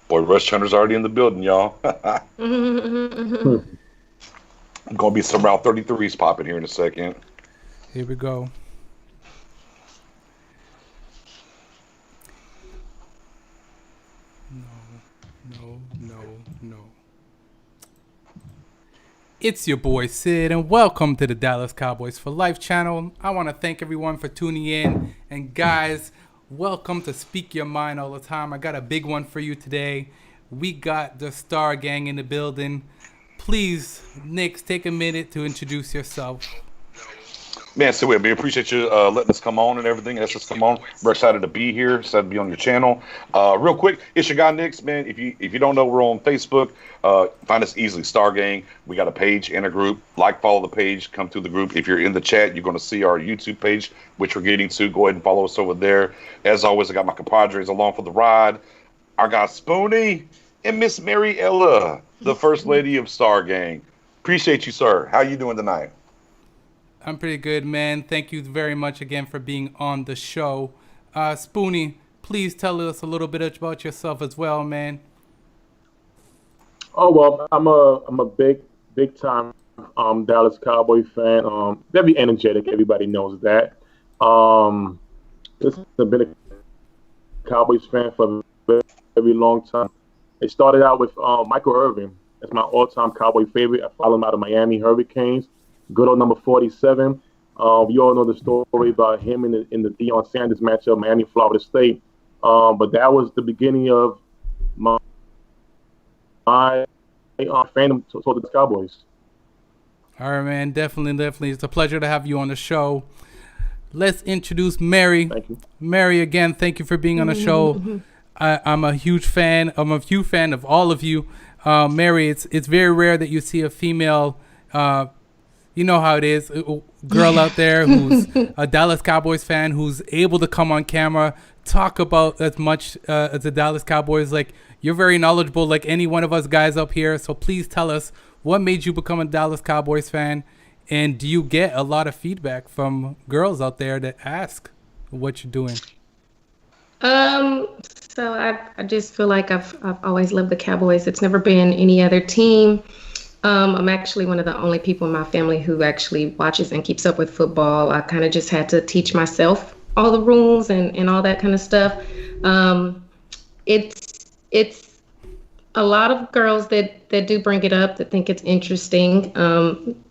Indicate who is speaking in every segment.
Speaker 1: Boy, Rush Hunter's already in the building, y'all. Gonna be some around 33s popping here in a second.
Speaker 2: Here we go. No. It's your boy Sid, and welcome to the Dallas Cowboys for Life channel. I want to thank everyone for tuning in, and guys, welcome to Speak Your Mind all the time. I got a big one for you today. We got the Star Gang in the building. Please, Nix, take a minute to introduce yourself.
Speaker 1: Man, so we appreciate you letting us come on and everything. Let's just come on. We're excited to be here. Excited to be on your channel. Real quick, it's your guy Nix, man. If you don't know, we're on Facebook. Find us easily, Star Gang. We got a page and a group. Follow the page. Come to the group. If you're in the chat, you're going to see our YouTube page, which we're getting to. Go ahead and follow us over there. As always, I got my compadres along for the ride. I got Spoonie and Miss Mary Ella, the First Lady of Star Gang. Appreciate you, sir. How you doing tonight?
Speaker 2: I'm pretty good, man. Thank you very much again for being on the show. Spoonie, please tell us a little bit about yourself as well, man.
Speaker 3: Oh well, I'm a big time Dallas Cowboy fan. Very energetic. Everybody knows that. Listen, I've been a Cowboys fan for a very long time. It started out with Michael Irvin. That's my all-time Cowboy favorite. I follow him out of Miami Hurricanes. Good old number 47. We all know the story about him in the Deion Sanders matchup, Miami, Florida State. But that was the beginning of my fandom toward the Cowboys.
Speaker 2: All right, man. Definitely. It's a pleasure to have you on the show. Let's introduce Mary.
Speaker 3: Thank you.
Speaker 2: Mary, again, thank you for being on the show. I'm a huge fan. I'm a huge fan of all of you. Mary, it's very rare that you see a female you know how it is, a girl out there who's a Dallas Cowboys fan who's able to come on camera, talk about as much as the Dallas Cowboys. Like, you're very knowledgeable like any one of us guys up here. So please tell us, what made you become a Dallas Cowboys fan? And do you get a lot of feedback from girls out there that ask what you're doing?
Speaker 4: So I just feel like I've always loved the Cowboys. It's never been any other team. I'm actually one of the only people in my family who actually watches and keeps up with football. I kind of just had to teach myself all the rules and all that kind of stuff. It's a lot of girls that do bring it up, that think it's interesting,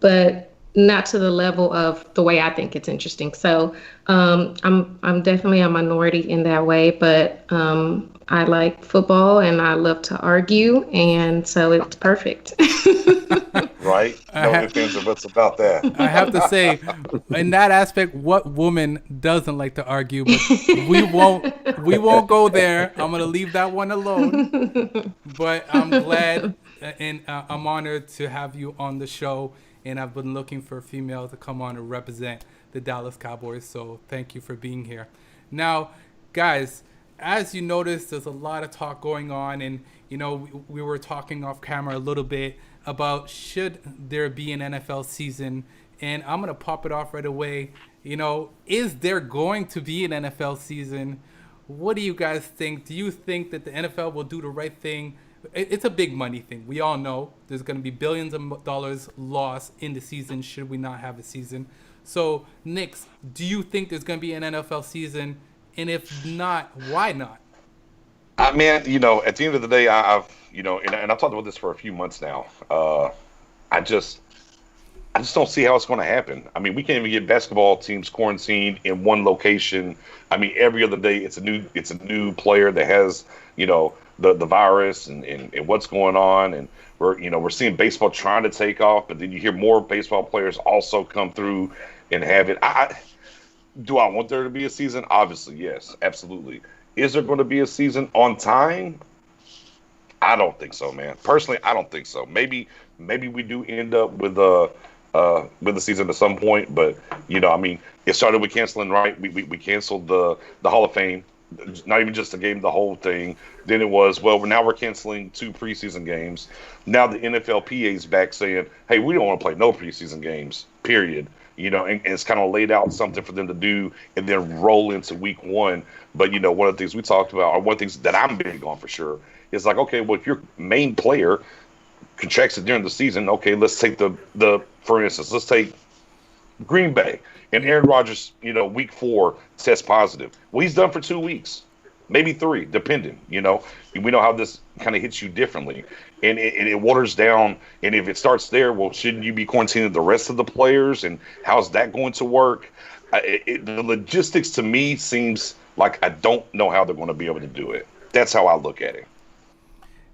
Speaker 4: but not to the level of the way I think it's interesting. So I'm definitely a minority in that way, but I like football and I love to argue, and so it's perfect.
Speaker 1: Right? No ifs or buts about that.
Speaker 2: I have to say, in that aspect, what woman doesn't like to argue? But we won't go there. I'm gonna leave that one alone. But I'm glad and I'm honored to have you on the show. And I've been looking for a female to come on and represent the Dallas Cowboys. So thank you for being here. Now, guys, as you noticed, there's a lot of talk going on. And, you know, we were talking off camera a little bit about should there be an NFL season. And I'm going to pop it off right away. You know, is there going to be an NFL season? What do you guys think? Do you think that the NFL will do the right thing? It's a big money thing. We all know there's going to be billions of dollars lost in the season should we not have a season. So, Nix, do you think there's going to be an NFL season? And if not, why not?
Speaker 1: I mean, you know, at the end of the day, I've talked about this for a few months now. I just don't see how it's going to happen. I mean, we can't even get basketball teams quarantined in one location. I mean, every other day it's a new player that has, you know, the virus and what's going on, and we're seeing baseball trying to take off, but then you hear more baseball players also come through and have it. Do I want there to be a season? Obviously, yes, absolutely. Is there going to be a season on time? I don't think so, man. Personally, I don't think so. Maybe we do end up with a season at some point, but you know, I mean, it started with canceling, right? We canceled the Hall of Fame. Not even just the game, the whole thing. Then it was, well, now we're canceling 2 preseason games. Now the NFLPA is back saying, hey, we don't want to play no preseason games, period. and it's kind of laid out something for them to do and then roll into week one. But, one of the things we talked about, or one of the things that I'm big on for sure, is like, okay, well, if your main player contracts it during the season, okay, let's take for instance, let's take Green Bay and Aaron Rodgers, week 4 tests positive. Well, he's done for 2 weeks, maybe 3, depending, We know how this kind of hits you differently. And it waters down. And if it starts there, well, shouldn't you be quarantining the rest of the players? And how's that going to work? The logistics to me seems like I don't know how they're going to be able to do it. That's how I look at it.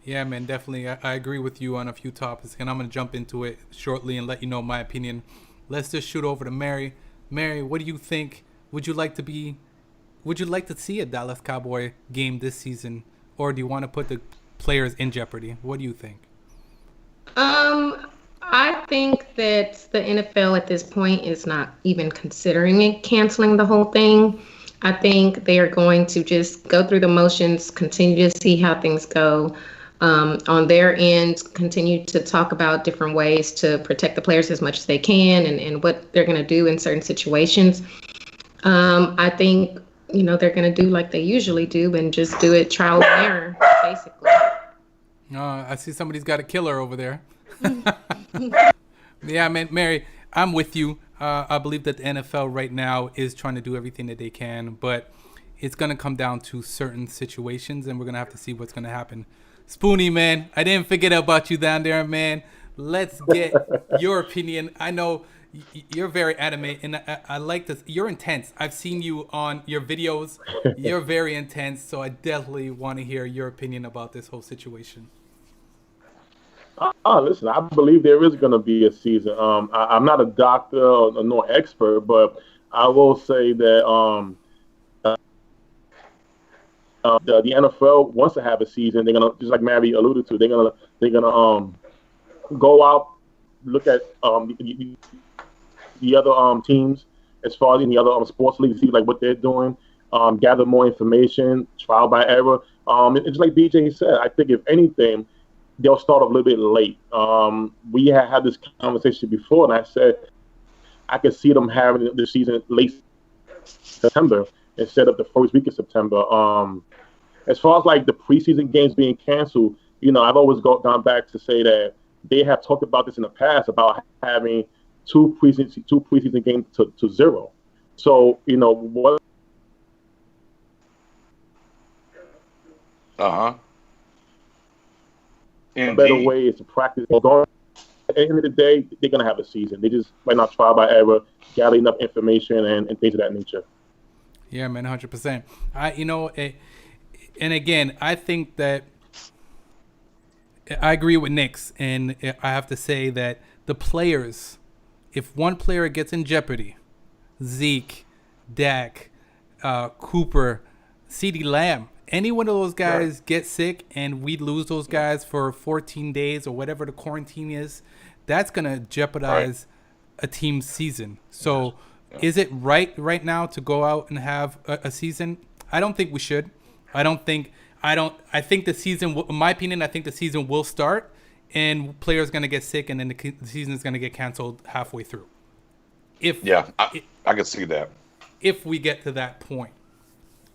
Speaker 2: Yeah, man, definitely. I agree with you on a few topics, and I'm going to jump into it shortly and let you know my opinion. Let's just shoot over to Mary. Mary, what do you think? Would you like to see a Dallas Cowboy game this season, or do you want to put the players in jeopardy? What do you think?
Speaker 4: I think that the NFL at this point is not even considering it, canceling the whole thing. I think they are going to just go through the motions, continue to see how things go. On their end, continue to talk about different ways to protect the players as much as they can and what they're going to do in certain situations. I think, they're going to do like they usually do and just do it trial and error, basically.
Speaker 2: I see somebody's got a killer over there. Yeah, man, Mary, I'm with you. I believe that the NFL right now is trying to do everything that they can, but it's going to come down to certain situations, and we're going to have to see what's going to happen. Spoonie, man, I didn't forget about you down there, man. Let's get your opinion. I know you're very adamant, and I like this. You're intense. I've seen you on your videos. You're very intense, so I definitely want to hear your opinion about this whole situation.
Speaker 3: Listen, I believe there is going to be a season. I'm not a doctor or no expert, but I will say that the NFL wants to have a season. They're gonna, just like Mary alluded to, they're gonna go out, look at the other teams as far as in the other sports leagues, see like what they're doing, gather more information, trial by error. It's like BJ said. I think if anything, they'll start a little bit late. We had this conversation before, and I said I could see them having the season late September instead of the first week of September. As far as like the preseason games being canceled, I've always gone back to say that they have talked about this in the past about having two preseason games to 0. So what? A better way is to practice. At the end of the day, they're gonna have a season. They just might not trial by error, gather enough information and things of that nature.
Speaker 2: Yeah, man, 100%. And again, I think that I agree with Nix, and I have to say that the players, if one player gets in jeopardy, Zeke, Dak, Cooper, CeeDee Lamb, any one of those guys get sick and we lose those guys for 14 days or whatever the quarantine is, that's going to jeopardize a team's season. So is it right now to go out and have a season? I don't think we should. I think the season, in my opinion, I think the season will start and players going to get sick and then the season is going to get canceled halfway through.
Speaker 1: I can see that.
Speaker 2: If we get to that point.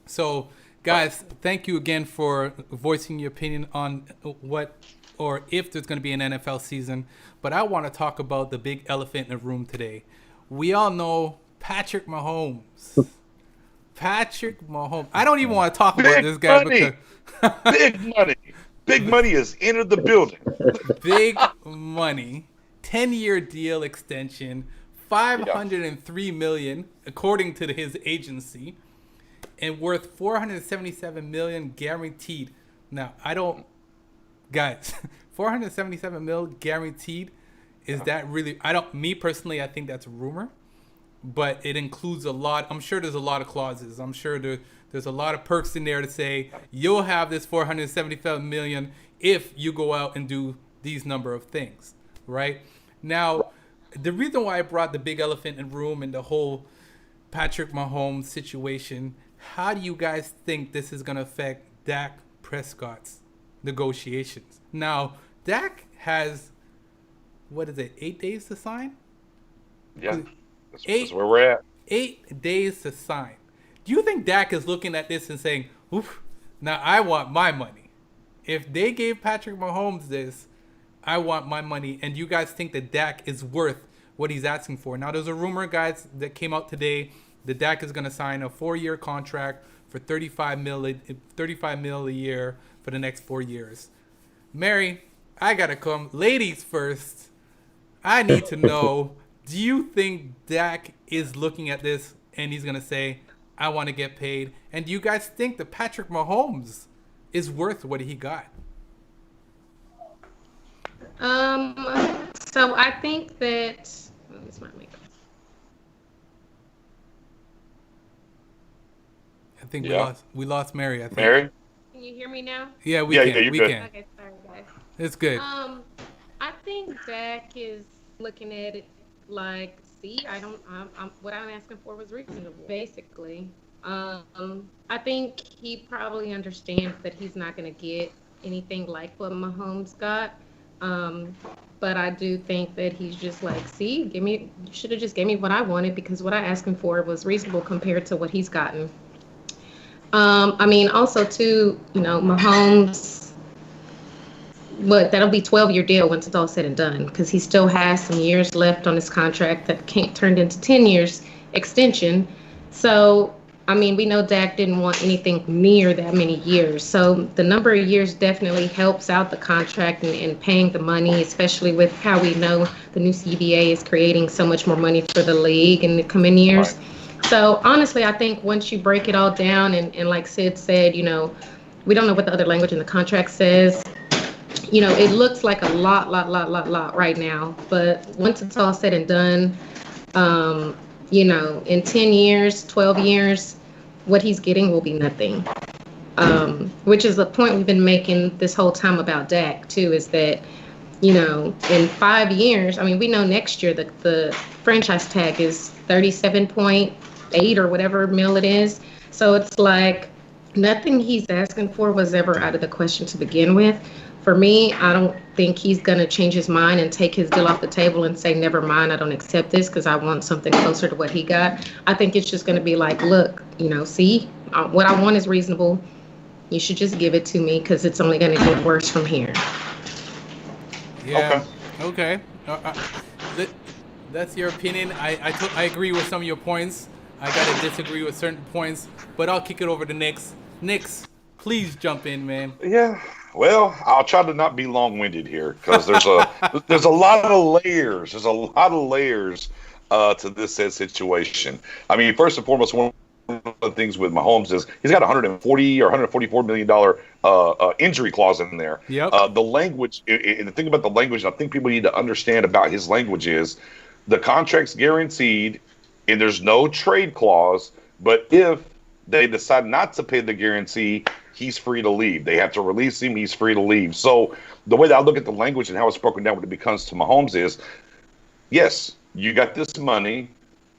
Speaker 2: So, guys, thank you again for voicing your opinion on what or if there's going to be an NFL season. But I want to talk about the big elephant in the room today. We all know Patrick Mahomes. Patrick Mahomes. I don't even want to talk about this guy because
Speaker 1: big money. Big money has entered the building.
Speaker 2: Big money. 10-year deal extension. $503 million, according to his agency, and worth $477 million guaranteed. Now, guys, $477 million guaranteed. Is that really? Me personally, I think that's a rumor, but it includes a lot. I'm sure there's a lot of clauses. I'm sure there's a lot of perks in there to say you'll have this $477 million if you go out and do these number of things, right? Now, the reason why I brought the big elephant in the room and the whole Patrick Mahomes situation, how do you guys think this is going to affect Dak Prescott's negotiations? Now, Dak has, 8 days to sign?
Speaker 1: Yeah. That's where we're at.
Speaker 2: 8 days to sign. Do you think Dak is looking at this and saying, "Oof, now I want my money"? If they gave Patrick Mahomes this, I want my money. And you guys think that Dak is worth what he's asking for? Now, there's a rumor, guys, that came out today that Dak is going to sign a 4-year contract for $35 mil a year for the next 4 years. Mary, I got to come. Ladies first. I need to know, do you think Dak is looking at this and he's going to say, I want to get paid? And do you guys think that Patrick Mahomes is worth what he got?
Speaker 4: So I think that
Speaker 2: I think we lost Mary. I think.
Speaker 1: Mary?
Speaker 4: Can you hear me now?
Speaker 2: Yeah, we can.
Speaker 1: Yeah,
Speaker 2: we can.
Speaker 4: Okay, sorry guys.
Speaker 2: It's good.
Speaker 4: I think Dak is looking at it like, see, what I'm asking for was reasonable, basically. I think he probably understands that he's not going to get anything like what Mahomes got. But I do think that he's just like, see, you should have just gave me what I wanted, because what I asked him for was reasonable compared to what he's gotten. I mean, also too, Mahomes, that'll be 12-year deal once it's all said and done, because he still has some years left on his contract that can't turn into 10 years extension. So, I mean, we know Dak didn't want anything near that many years. So the number of years definitely helps out the contract and paying the money, especially with how we know the new CBA is creating so much more money for the league in the coming years. Right. So honestly, I think once you break it all down and like Sid said, we don't know what the other language in the contract says. It looks like a lot right now. But once it's all said and done, in 10 years, 12 years, what he's getting will be nothing. Which is the point we've been making this whole time about Dak too, is that, in 5 years, I mean, we know next year the franchise tag is 37.8 or whatever mil it is. So it's like nothing he's asking for was ever out of the question to begin with. For me, I don't think he's going to change his mind and take his deal off the table and say, never mind, I don't accept this because I want something closer to what he got. I think it's just going to be like, look, see, what I want is reasonable. You should just give it to me because it's only going to get worse from here.
Speaker 2: Yeah. Okay. That's your opinion. I agree with some of your points. I got to disagree with certain points, but I'll kick it over to Nix. Nix, please jump in, man.
Speaker 1: Yeah. Well, I'll try to not be long-winded here because there's a lot of layers. There's a lot of layers to this said situation. I mean, first and foremost, one of the things with Mahomes is he's got $140 or $144 million injury clause in there.
Speaker 2: Yep.
Speaker 1: The language, and the thing about the language, I think people need to understand about his language is the contract's guaranteed and there's no trade clause, but if they decide not to pay the guarantee, he's free to leave. They have to release him. He's free to leave. So the way that I look at the language and how it's broken down when it becomes to Mahomes is, yes, you got this money.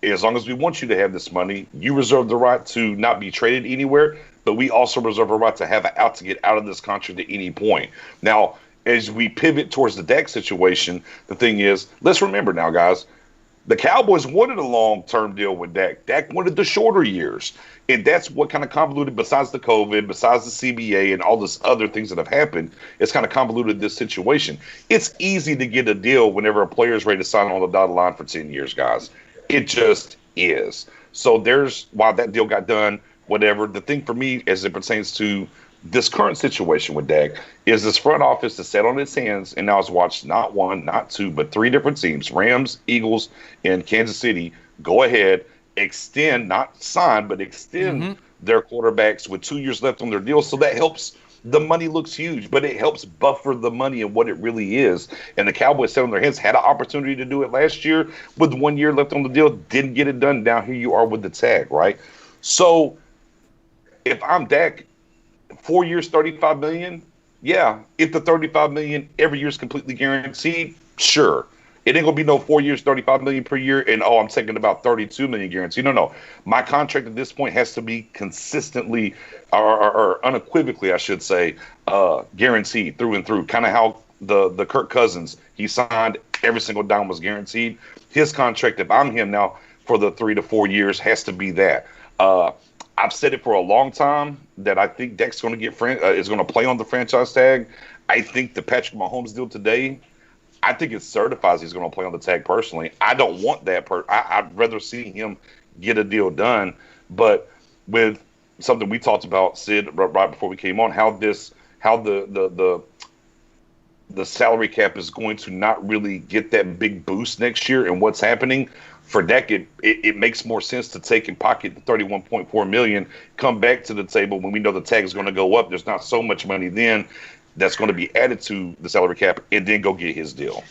Speaker 1: As long as we want you to have this money, you reserve the right to not be traded anywhere, but we also reserve a right to have an out to get out of this contract at any point. Now, as we pivot towards the Dak situation, the thing is, let's remember now, guys, the Cowboys wanted a long-term deal with Dak. Dak wanted the shorter years. And that's what kind of convoluted, besides the COVID, besides the CBA and all this other things that have happened, it's kind of convoluted this situation. It's easy to get a deal whenever a player is ready to sign on the dotted line for 10 years, guys. It just is. So there's why that deal got done, whatever. The thing for me as it pertains to this current situation with Dak is this front office has sat on its hands and now has watched not one, not two, but 3 different teams, Rams, Eagles, and Kansas City, go ahead, extend, not sign, but extend their quarterbacks with 2 years left on their deal. So that helps. The money looks huge, but it helps buffer the money and what it really is. And the Cowboys sat on their hands, had an opportunity to do it last year with 1 year left on the deal, didn't get it done. Now here you are with the tag, right? So if I'm Dak, 4 years, $35 million, yeah. If the $35 million every year is completely guaranteed, sure. It ain't gonna be no 4 years, $35 million per year, and I'm taking about $32 million guaranteed. No. My contract at this point has to be consistently or unequivocally, I should say, guaranteed through and through. Kind of how the Kirk Cousins, he signed, every single dime was guaranteed. His contract, if I'm him now, for the 3 to 4 years has to be that. I've said it for a long time that I think Dak's going to get is going to play on the franchise tag. I think the Patrick Mahomes deal today, I think it certifies he's going to play on the tag personally. I don't want that. I'd rather see him get a deal done. But with something we talked about, Sid, right before we came on, how the salary cap is going to not really get that big boost next year, and what's happening for Dak, it makes more sense to take and pocket the $31.4 million, come back to the table when we know the tag is going to go up. There's not so much money then that's going to be added to the salary cap, and then go get his deal.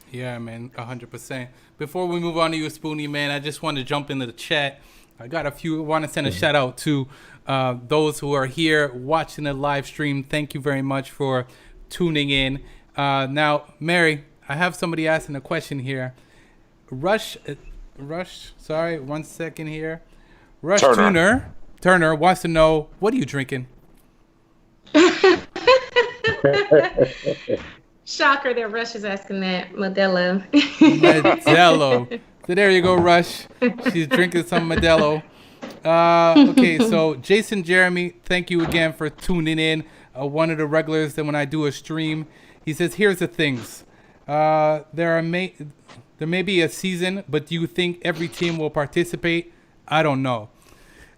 Speaker 2: Yeah, man, 100%. Before we move on to you, Spoonie, man, I just want to jump into the chat. I got a few. I want to send a shout out to those who are here watching the live stream. Thank you very much for tuning in. Now, Mary, I have somebody asking a question here. Rush, sorry, 1 second here. Rush Turner wants to know, what are you drinking?
Speaker 4: Shocker that Rush is asking that. Modelo.
Speaker 2: Modelo. So there you go, Rush. She's drinking some Modelo. Okay, so Jason Jeremy, thank you again for tuning in. One of the regulars that when I do a stream, he says, here's the things. There may be a season, but do you think every team will participate? I don't know.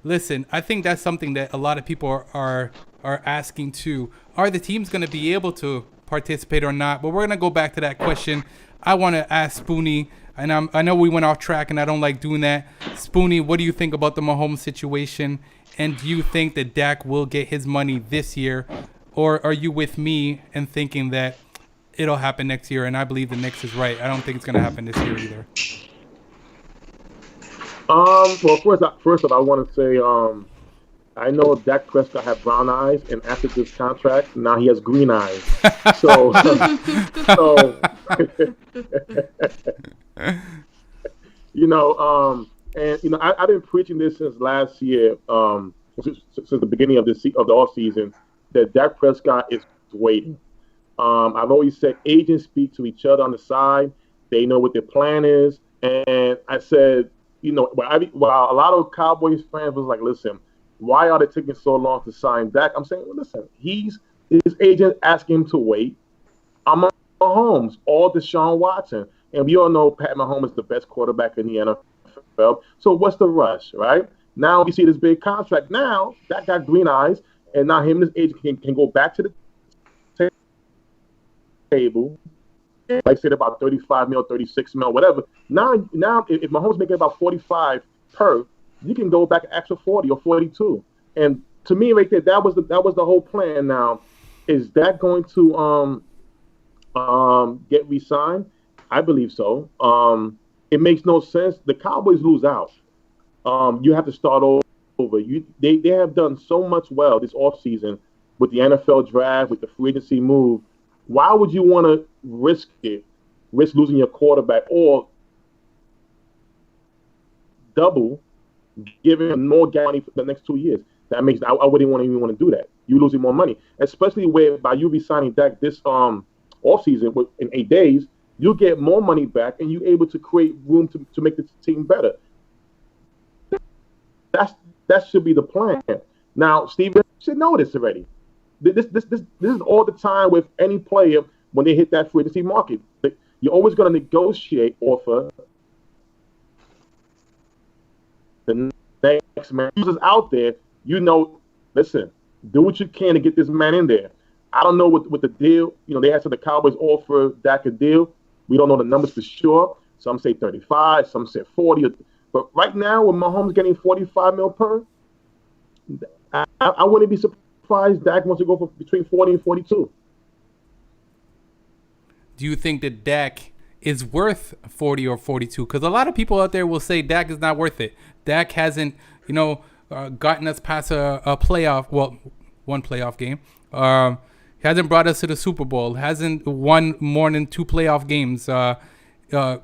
Speaker 2: Listen, I think that's something that a lot of people are asking too. Are the teams going to be able to participate or not? But we're going to go back to that question. I want to ask Spoonie, and I know we went off track, and I don't like doing that. Spoonie, what do you think about the Mahomes situation? And do you think that Dak will get his money this year? Or are you with me and thinking that it'll happen next year? And I believe the Knicks is right. I don't think it's going to happen this year either.
Speaker 3: Well, first off, I want to say, I know Dak Prescott had brown eyes, and after this contract, now he has green eyes. So you know, and you know, I've been preaching this since last year, since the beginning of the off season, that Dak Prescott is waiting. I've always said agents speak to each other on the side; they know what their plan is, and I said, you know, while a lot of Cowboys fans was like, listen, why are they taking so long to sign Dak? I'm saying, well, listen, his agent asking him to wait. I'm Mahomes or Deshaun Watson. And we all know Pat Mahomes is the best quarterback in the NFL. So what's the rush, right? Now we see this big contract. Now Dak got green eyes, and now him and his agent can go back to the table. Like I said, about 35 mil, 36 mil, whatever. Now if Mahomes making about 45 per, you can go back extra 40 or 42. And to me, right there, that was the whole plan. Now, is that going to get re-signed? I believe so. It makes no sense. The Cowboys lose out. You have to start over. They have done so much well this offseason with the NFL draft, with the free agency move. Why would you want to risk losing your quarterback, or double giving him more money for the next 2 years? That makes I wouldn't even want to do that. You're losing more money, especially where by you re-signing Dak this offseason in 8 days, you'll get more money back, and you're able to create room to make the team better. That should be the plan. Now, Steven should know this already. This is all the time with any player when they hit that free agency market. You're always going to negotiate offer the next man who's out there. You know, listen, do what you can to get this man in there. I don't know what the deal. You know, they had said the Cowboys offer Dak a deal. We don't know the numbers for sure. Some say 35, some say 40. But right now, with Mahomes getting 45 mil per, I wouldn't be surprised Dak wants to go for between 40 and 42.
Speaker 2: Do you think that Dak is worth 40 or 42? Because a lot of people out there will say Dak is not worth it. Dak hasn't, gotten us past a playoff, well, one playoff game. Hasn't brought us to the Super Bowl. Hasn't won more than 2 playoff games.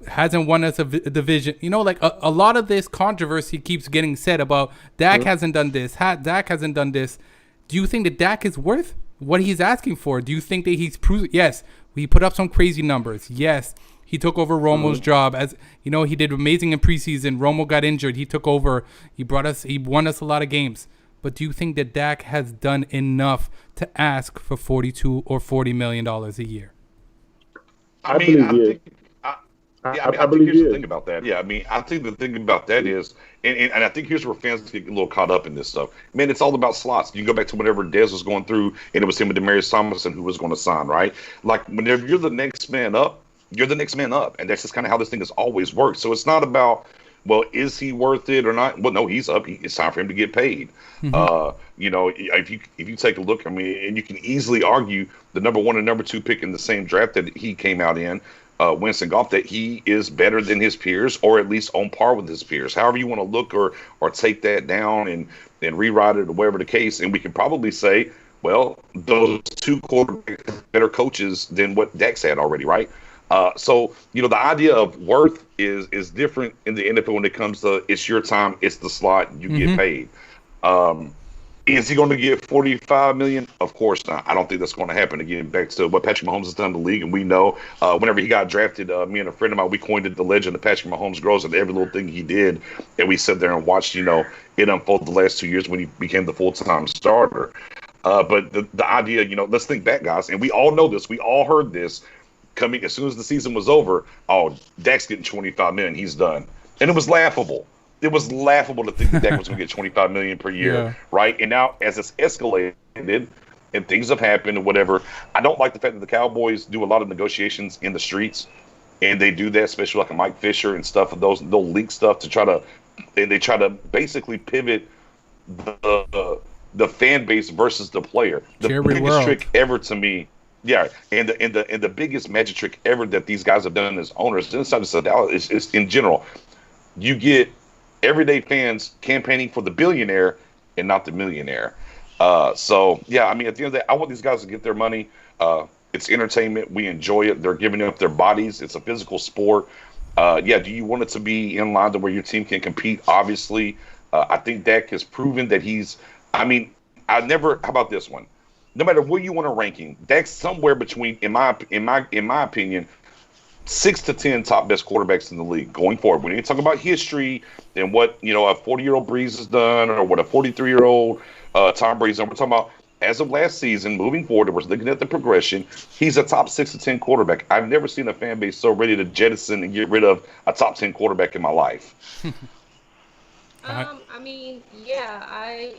Speaker 2: Hasn't won us a division. A lot of this controversy keeps getting said about Dak hasn't done this. Dak hasn't done this. Do you think that Dak is worth what he's asking for? Do you think that he's proven? Yes, he put up some crazy numbers. Yes, He took over Romo's job. As you know, he did amazing in preseason. Romo got injured. He took over. He won us a lot of games. But do you think that Dak has done enough to ask for $42 or $40 million a year?
Speaker 1: I think here's the thing about that. Yeah, I mean, I think the thing about that is, and I think here's where fans get a little caught up in this stuff. Man, it's all about slots. You can go back to whenever Dez was going through, and it was him and Demaryius Thomason who was going to sign, right? Like, whenever you're the next man up, you're the next man up. And that's just kind of how this thing has always worked. So it's not about, well, is he worth it or not? Well, no, he's up. It's time for him to get paid. You know, if you take a look, I mean, and you can easily argue the number 1 and number 2 pick in the same draft that he came out in, Winston Golf, that he is better than his peers, or at least on par with his peers. However you want to look or take that down and rewrite it or whatever the case. And we can probably say, well, those 2 quarterbacks better coaches than what Dak's had already, right? So, you know, the idea of worth is different in the NFL when it comes to it's your time, it's the slot, you get paid. Is he going to get $45 million? Of course not. I don't think that's going to happen. Again, back to what Patrick Mahomes has done in the league, and we know whenever he got drafted, me and a friend of mine, we coined it the legend of Patrick Mahomes grows and every little thing he did, and we sat there and watched, you know, it unfold the last 2 years when he became the full-time starter. But the idea, you know, let's think back, guys, and we all know this, we all heard this coming as soon as the season was over. Oh, Dak's getting $25 million, he's done, and it was laughable. It was laughable to think that Dak was going to get $25 million per year, right? And now, as it's escalated and things have happened and whatever, I don't like the fact that the Cowboys do a lot of negotiations in the streets, and they do that, especially like a Mike Fisher and stuff. They'll leak stuff to try to basically pivot the fan base versus the player. The biggest trick ever to me. Yeah, and the biggest magic trick ever that these guys have done as owners, inside of Dallas, is in general, you get everyday fans campaigning for the billionaire and not the millionaire. So, yeah, I mean, at the end of the day, I want these guys to get their money. It's entertainment. We enjoy it. They're giving up their bodies. It's a physical sport. Do you want it to be in line to where your team can compete? Obviously. I think Dak has proven that how about this one? No matter where you want to rank him, Dak's somewhere between, in my opinion, 6 to 10 top best quarterbacks in the league going forward. When you talk about history and what, you know, a 40-year-old Breeze has done or what a 43-year-old Tom Brady's done, we're talking about as of last season, moving forward, we're looking at the progression. He's a top 6 to 10 quarterback. I've never seen a fan base so ready to jettison and get rid of a top 10 quarterback in my life.
Speaker 4: I mean, yeah, I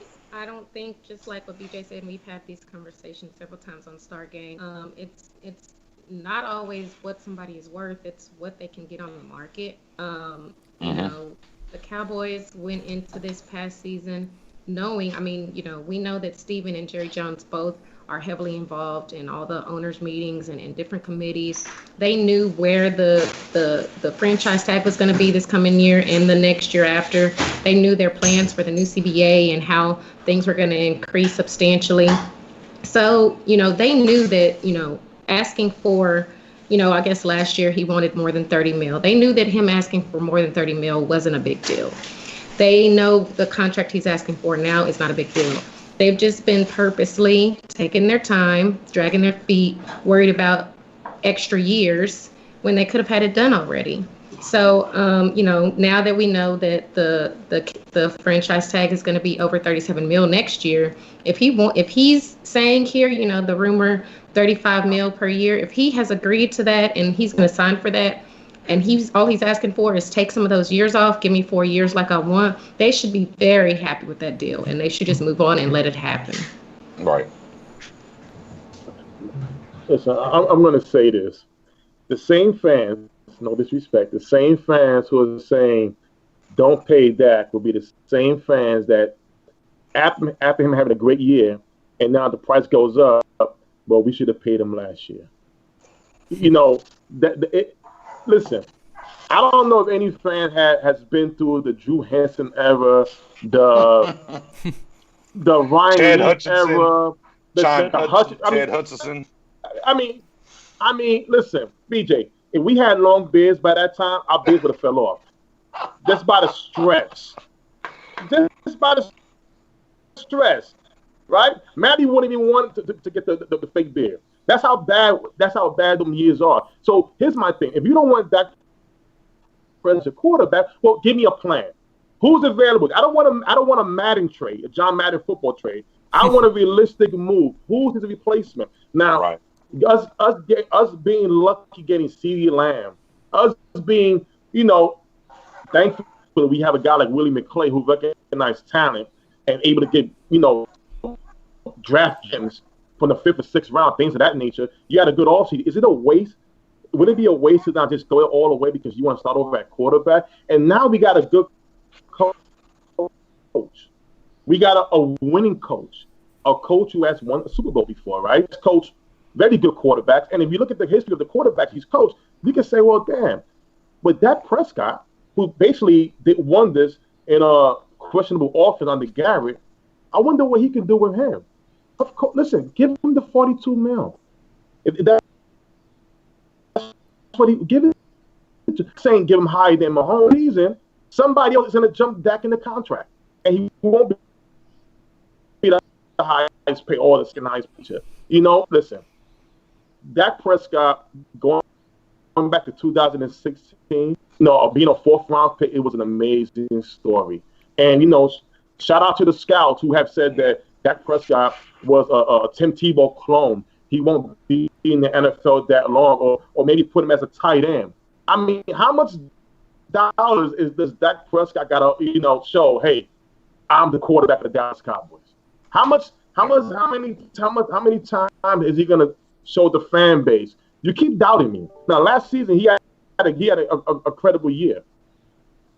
Speaker 4: don't think, just like what BJ said, and we've had these conversations several times on Star Game. It's not always what somebody is worth, it's what they can get on the market. You know, the Cowboys went into this past season knowing, I mean, you know, we know that Steven and Jerry Jones both are heavily involved in all the owners' meetings and in different committees. They knew where the franchise tag was going to be this coming year and the next year after. They knew their plans for the new CBA and how things were going to increase substantially. So, you know, they knew that, you know, asking for, you know, I guess last year he wanted more than 30 mil. They knew that him asking for more than 30 mil wasn't a big deal. They know the contract he's asking for now is not a big deal. They've just been purposely taking their time, dragging their feet, worried about extra years when they could have had it done already. So, you know, now that we know that the franchise tag is going to be over 37 mil next year, if he's saying here, you know, the rumor 35 mil per year, if he has agreed to that and he's going to sign for that, and all he's asking for is take some of those years off, give me 4 years like I want, they should be very happy with that deal, and they should just move on and let it happen.
Speaker 1: Right.
Speaker 3: Listen, I'm going to say this. The same fans, no disrespect, the same fans who are saying don't pay Dak will be the same fans that after him having a great year and now the price goes up, well, we should have paid him last year. You know, listen, I don't know if any fan has been through the Drew Henson era, the Ryan Leaf era, Ted Hutchinson. I mean, listen, BJ, if we had long beards by that time, our beards would have fell off. Just by the stress. Right? Matty wouldn't even want to get the fake beard. That's how bad them years are. So here's my thing: if you don't want Dak as a quarterback, well, give me a plan. Who's available? I don't want a Madden trade, a John Madden football trade. I want a realistic move. Who's his replacement? Now,
Speaker 1: Right.
Speaker 3: us being lucky getting CeeDee Lamb, us being, thankful that we have a guy like Willie McClay who recognized talent and able to get, draft gems from the 5th or 6th round, things of that nature. You had a good offseason. Is it a waste? Would it be a waste to not just throw it all away because you want to start over at quarterback? And now we got a good coach. We got a winning coach, a coach who has won a Super Bowl before, right? Coach, very good quarterbacks. And if you look at the history of the quarterbacks he's coached, you can say, well, damn. But Dak Prescott, who basically won this in a questionable offense under Garrett, I wonder what he can do with him. Of course, listen, give him the $42 million. If that's what he give it to, saying give him higher than Mahomes season, somebody else is going to jump Dak in the contract, and he won't be the highest pay or the highest picture. Listen, Dak Prescott going back to 2016, being a 4th round pick, it was an amazing story. And shout out to the scouts who have said that Dak Prescott was a Tim Tebow clone. He won't be in the NFL that long, or maybe put him as a tight end. I mean, how much dollars does Dak Prescott got to show? Hey, I'm the quarterback of the Dallas Cowboys. How many times is he gonna show the fan base? You keep doubting me. Now, last season he had a credible year.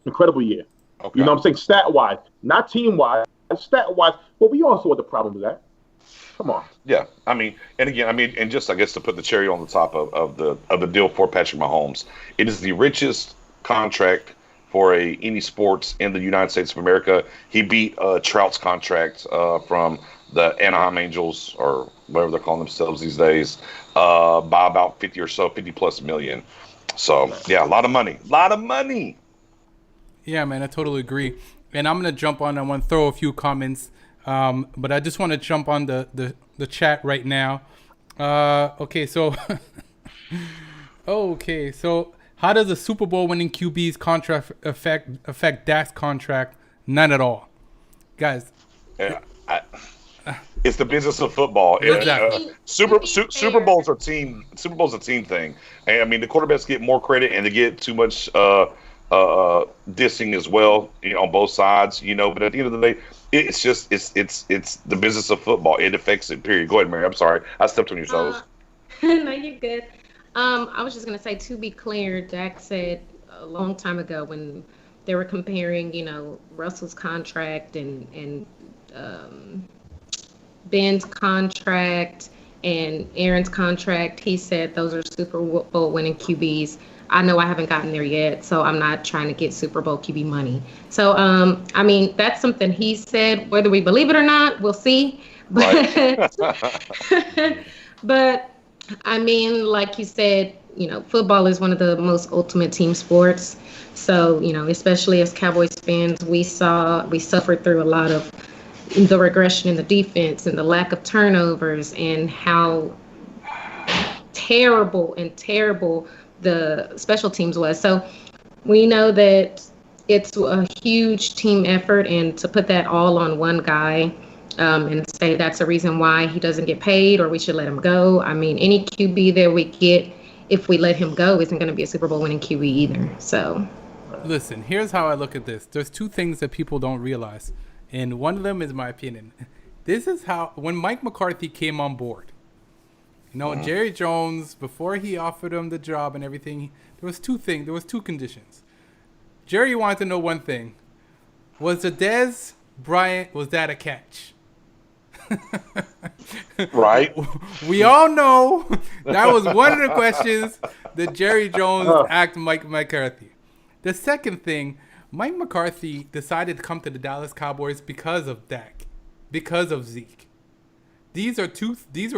Speaker 3: Incredible year.
Speaker 1: Okay.
Speaker 3: I'm saying stat wise, not team wise, stat wise. But we all saw what the problem was at. Come on.
Speaker 1: Yeah, and just I guess to put the cherry on the top of the deal for Patrick Mahomes, it is the richest contract for any sports in the United States of America. He beat Trout's contract from the Anaheim Angels, or whatever they're calling themselves these days, by about 50 plus million. So yeah, a lot of money.
Speaker 2: Yeah, man, I totally agree. And I'm gonna jump on. I want to throw a few comments. But I just want to jump on the chat right now. Okay, so how does a Super Bowl winning QB's contract affect Dak's contract? None at all, guys.
Speaker 1: Yeah, it's the business of football.
Speaker 2: Exactly.
Speaker 1: Super Bowl's a team. Super Bowl's a team thing. And I mean, the quarterbacks get more credit, and they get too much dissing as well. On both sides. But at the end of the day, it's the business of football. It affects it. Period. Go ahead, Mary. I'm sorry. I stepped on your toes.
Speaker 4: No, you're good. I was just gonna say, to be clear, Dak said a long time ago when they were comparing, Russell's contract and Ben's contract and Aaron's contract. He said those are Super Bowl winning QBs. I know I haven't gotten there yet, so I'm not trying to get Super Bowl QB money. So, that's something he said. Whether we believe it or not, we'll see. But,
Speaker 1: Right.
Speaker 4: but like you said, football is one of the most ultimate team sports. So, especially as Cowboys fans, we suffered through a lot of the regression in the defense and the lack of turnovers and how terrible the special teams was. So we know that it's a huge team effort, and to put that all on one guy and say that's the reason why he doesn't get paid or we should let him go. Any QB that we get, if we let him go, isn't going to be a Super Bowl winning QB either. So
Speaker 2: listen, here's how I look at this. There's two things that people don't realize, and one of them is my opinion. This is how, when Mike McCarthy came on board, Jerry Jones, before he offered him the job and everything, there was two conditions. Jerry wanted to know one thing. Was the Dez Bryant, was that a catch?
Speaker 1: Right.
Speaker 2: We all know that was one of the questions that Jerry Jones asked Mike McCarthy. The second thing, Mike McCarthy decided to come to the Dallas Cowboys because of Dak, because of Zeke. These were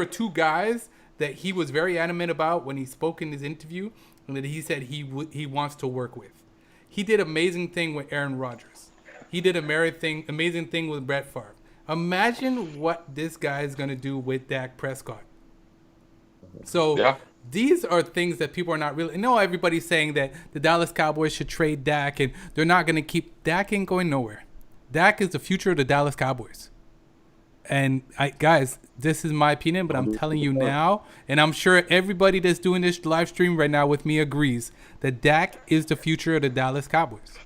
Speaker 2: two guys that he was very adamant about when he spoke in his interview, and that he said he wants to work with. He did amazing thing with Aaron Rodgers. He did amazing thing with Brett Favre. Imagine what this guy is going to do with Dak Prescott. So
Speaker 1: Yeah.
Speaker 2: these are things that people are not really. I know everybody's saying that the Dallas Cowboys should trade Dak, and they're not going to keep. Dak ain't going nowhere. Dak is the future of the Dallas Cowboys. And guys, this is my opinion, but I'm telling you now, and I'm sure everybody that's doing this live stream right now with me agrees that Dak is the future of the Dallas Cowboys.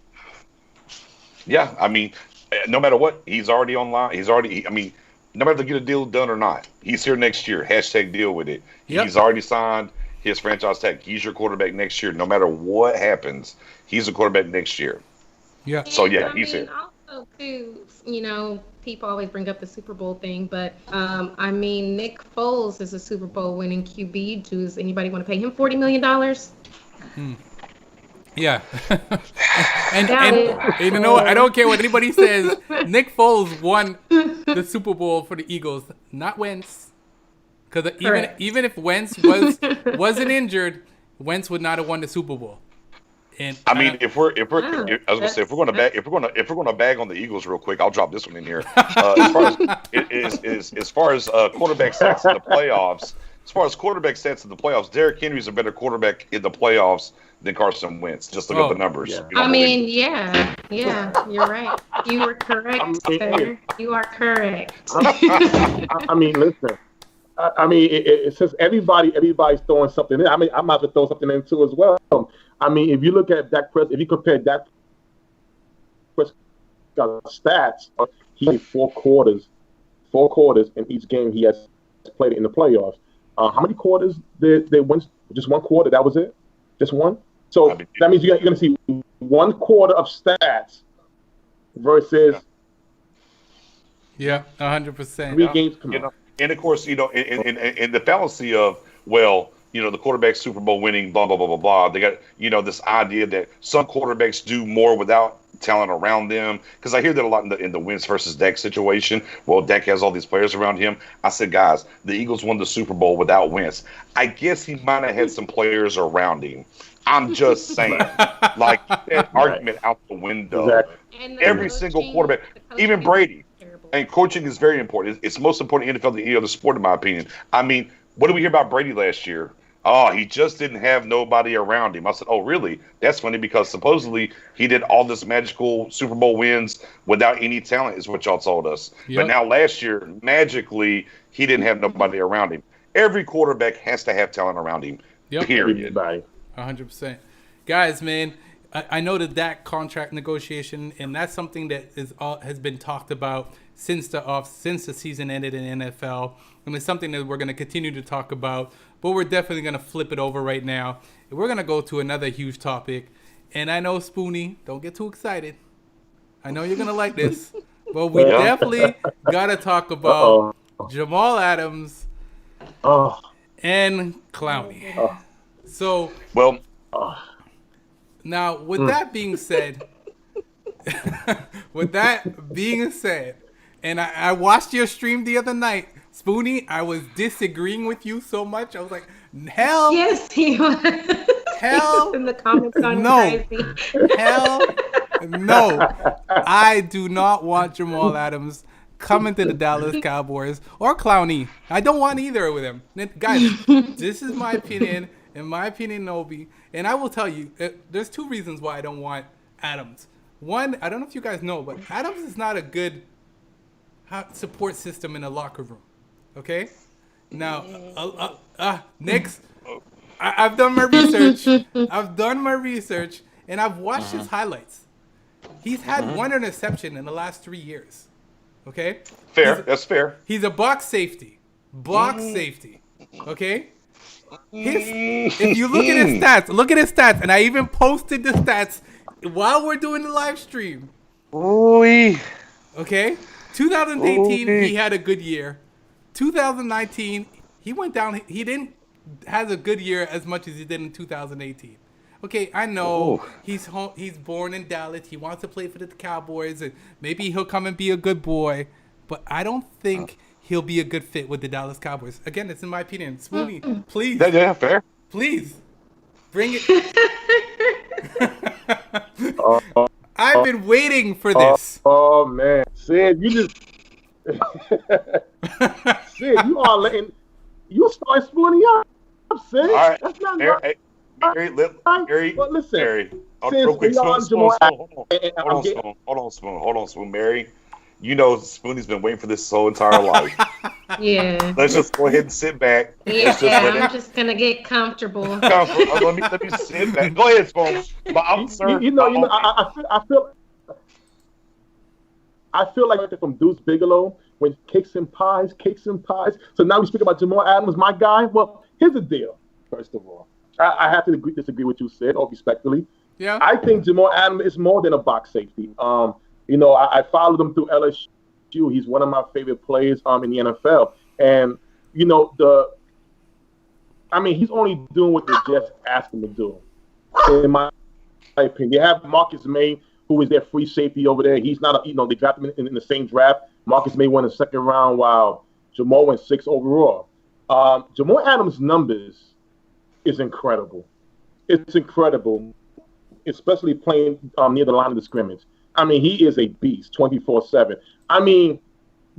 Speaker 1: Yeah, I mean, no matter what, he's already online. I mean, no matter if they get a deal done or not, he's here next year. Hashtag deal with it.
Speaker 2: Yep.
Speaker 1: He's already signed his franchise tag. He's your quarterback next year. No matter what happens, he's a quarterback next year.
Speaker 2: Yeah.
Speaker 1: So, yeah,
Speaker 4: And,
Speaker 1: he's here.
Speaker 4: Also, too, people always bring up the Super Bowl thing, but I mean, Nick Foles is a Super Bowl winning QB. Does anybody want to pay him $40 million?
Speaker 2: Yeah. and you know what? I don't care what anybody says. Nick Foles won the Super Bowl for the Eagles, not Wentz. Because even if Wentz wasn't injured, Wentz would not have won the Super Bowl. And
Speaker 1: I mean, if we're going to bag on the Eagles real quick, I'll drop this one in here. As far as quarterback stats in the playoffs, Derrick Henry's a better quarterback in the playoffs than Carson Wentz. Just look at the numbers.
Speaker 3: Yeah.
Speaker 4: You're right. You were correct, sir. You are correct.
Speaker 3: I mean, listen. I mean, it says everybody's throwing something in. I mean, I might have to throw something in too as well. I mean, if you look at Dak Prescott, if you compare Dak Prescott's stats, he played 4 quarters in each game he has played in the playoffs. How many quarters did they win? Just 1 quarter. That was it. Just one. So that means you're going to see 1 quarter of stats versus
Speaker 2: 100%.
Speaker 3: 3 games. Come on.
Speaker 1: And of course, in the fallacy of, well, the quarterback Super Bowl winning, blah, blah, blah, blah, blah. They got, this idea that some quarterbacks do more without talent around them. Because I hear that a lot in the Wentz versus Dak situation. Well, Dak has all these players around him. I said, guys, the Eagles won the Super Bowl without Wentz. I guess he might have had some players around him. I'm just saying, like, that argument out the window.
Speaker 3: Exactly.
Speaker 1: Every single quarterback, even Brady. And coaching is very important. It's the most important in NFL than any other sport, in my opinion. I mean, what did we hear about Brady last year? Oh, he just didn't have nobody around him. I said, oh, really? That's funny because supposedly he did all this magical Super Bowl wins without any talent is what y'all told us.
Speaker 2: Yep.
Speaker 1: But now last year, magically, he didn't have nobody around him. Every quarterback has to have talent around him, period.
Speaker 3: Everybody.
Speaker 2: 100%. Guys, man, I know the Dak contract negotiation, and that's something that has been talked about since the season ended in NFL. And it's something that we're going to continue to talk about, but we're definitely going to flip it over right now. And we're going to go to another huge topic. And I know, Spoonie, don't get too excited. I know you're going to like this, but we definitely got to talk about Jamal Adams and Clowney. So,
Speaker 1: well,
Speaker 2: now with that being said, and I watched your stream the other night, Spoonie, I was disagreeing with you so much. I was like, hell.
Speaker 4: Yes, he was.
Speaker 2: Hell.
Speaker 4: In the comments on
Speaker 2: no.
Speaker 4: crazy.
Speaker 2: Hell no. I do not want Jamal Adams coming to the Dallas Cowboys or Clowney. I don't want either of them. Guys, this is my opinion. In my opinion, Nobi. And I will tell you, there's 2 reasons why I don't want Adams. One, I don't know if you guys know, but Adams is not a good support system in a locker room. Okay? Now, next, I've done my research. And I've watched his highlights. He's had 1 interception in the last 3 years. Okay?
Speaker 1: That's fair.
Speaker 2: He's a box safety. Okay? If you look at his stats, and I even posted the stats while we're doing the live stream. Okay? 2018, he had a good year. 2019, he went down. He didn't have a good year as much as he did in 2018. Okay, I know he's born in Dallas. He wants to play for the Cowboys, and maybe he'll come and be a good boy. But I don't think he'll be a good fit with the Dallas Cowboys. Again, it's in my opinion. Spoonie, please.
Speaker 1: Yeah, fair.
Speaker 2: Please, bring it. I've been waiting for this.
Speaker 3: Oh man, Sid, you just Sid, you are letting you start Spoonie up. Sid.
Speaker 1: All right,
Speaker 3: That's not
Speaker 1: Mary,
Speaker 3: right.
Speaker 1: Mary,
Speaker 3: But listen,
Speaker 1: Mary.
Speaker 3: since
Speaker 1: Real quick,
Speaker 3: we are
Speaker 1: Spoon,
Speaker 3: Jamal
Speaker 1: hold on, Spoon. Mary, you know Spoonie's been waiting for this his whole entire life.
Speaker 4: Yeah.
Speaker 1: Let's just go ahead and sit back.
Speaker 4: Yeah, I'm just gonna get comfortable.
Speaker 1: Let me sit back. Go ahead, Spoon. But I'm sir.
Speaker 3: I feel like from Deuce Bigelow when cakes and pies. So now we speak about Jamal Adams, my guy. Well, here's the deal. First of all, I have to disagree with you, Sid, or respectfully.
Speaker 2: Yeah.
Speaker 3: I think Jamal Adams is more than a box safety. I followed him through LSU. He's one of my favorite players in the NFL. And, he's only doing what they just asked him to do, in my opinion. They have Marcus May, who is their free safety over there. He's not, they drafted him in the same draft. Marcus May won the second round while Jamal went 6th overall. Jamal Adams' numbers is incredible. It's incredible, especially playing near the line of the scrimmage. He is a beast 24/7.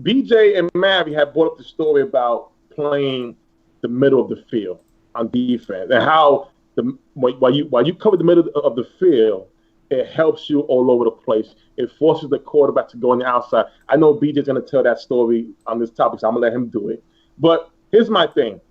Speaker 3: BJ and Mavi have brought up the story about playing the middle of the field on defense and how while you cover the middle of the field, it helps you all over the place. It forces the quarterback to go on the outside. I know BJ's going to tell that story on this topic, so I'm going to let him do it. But here's my thing.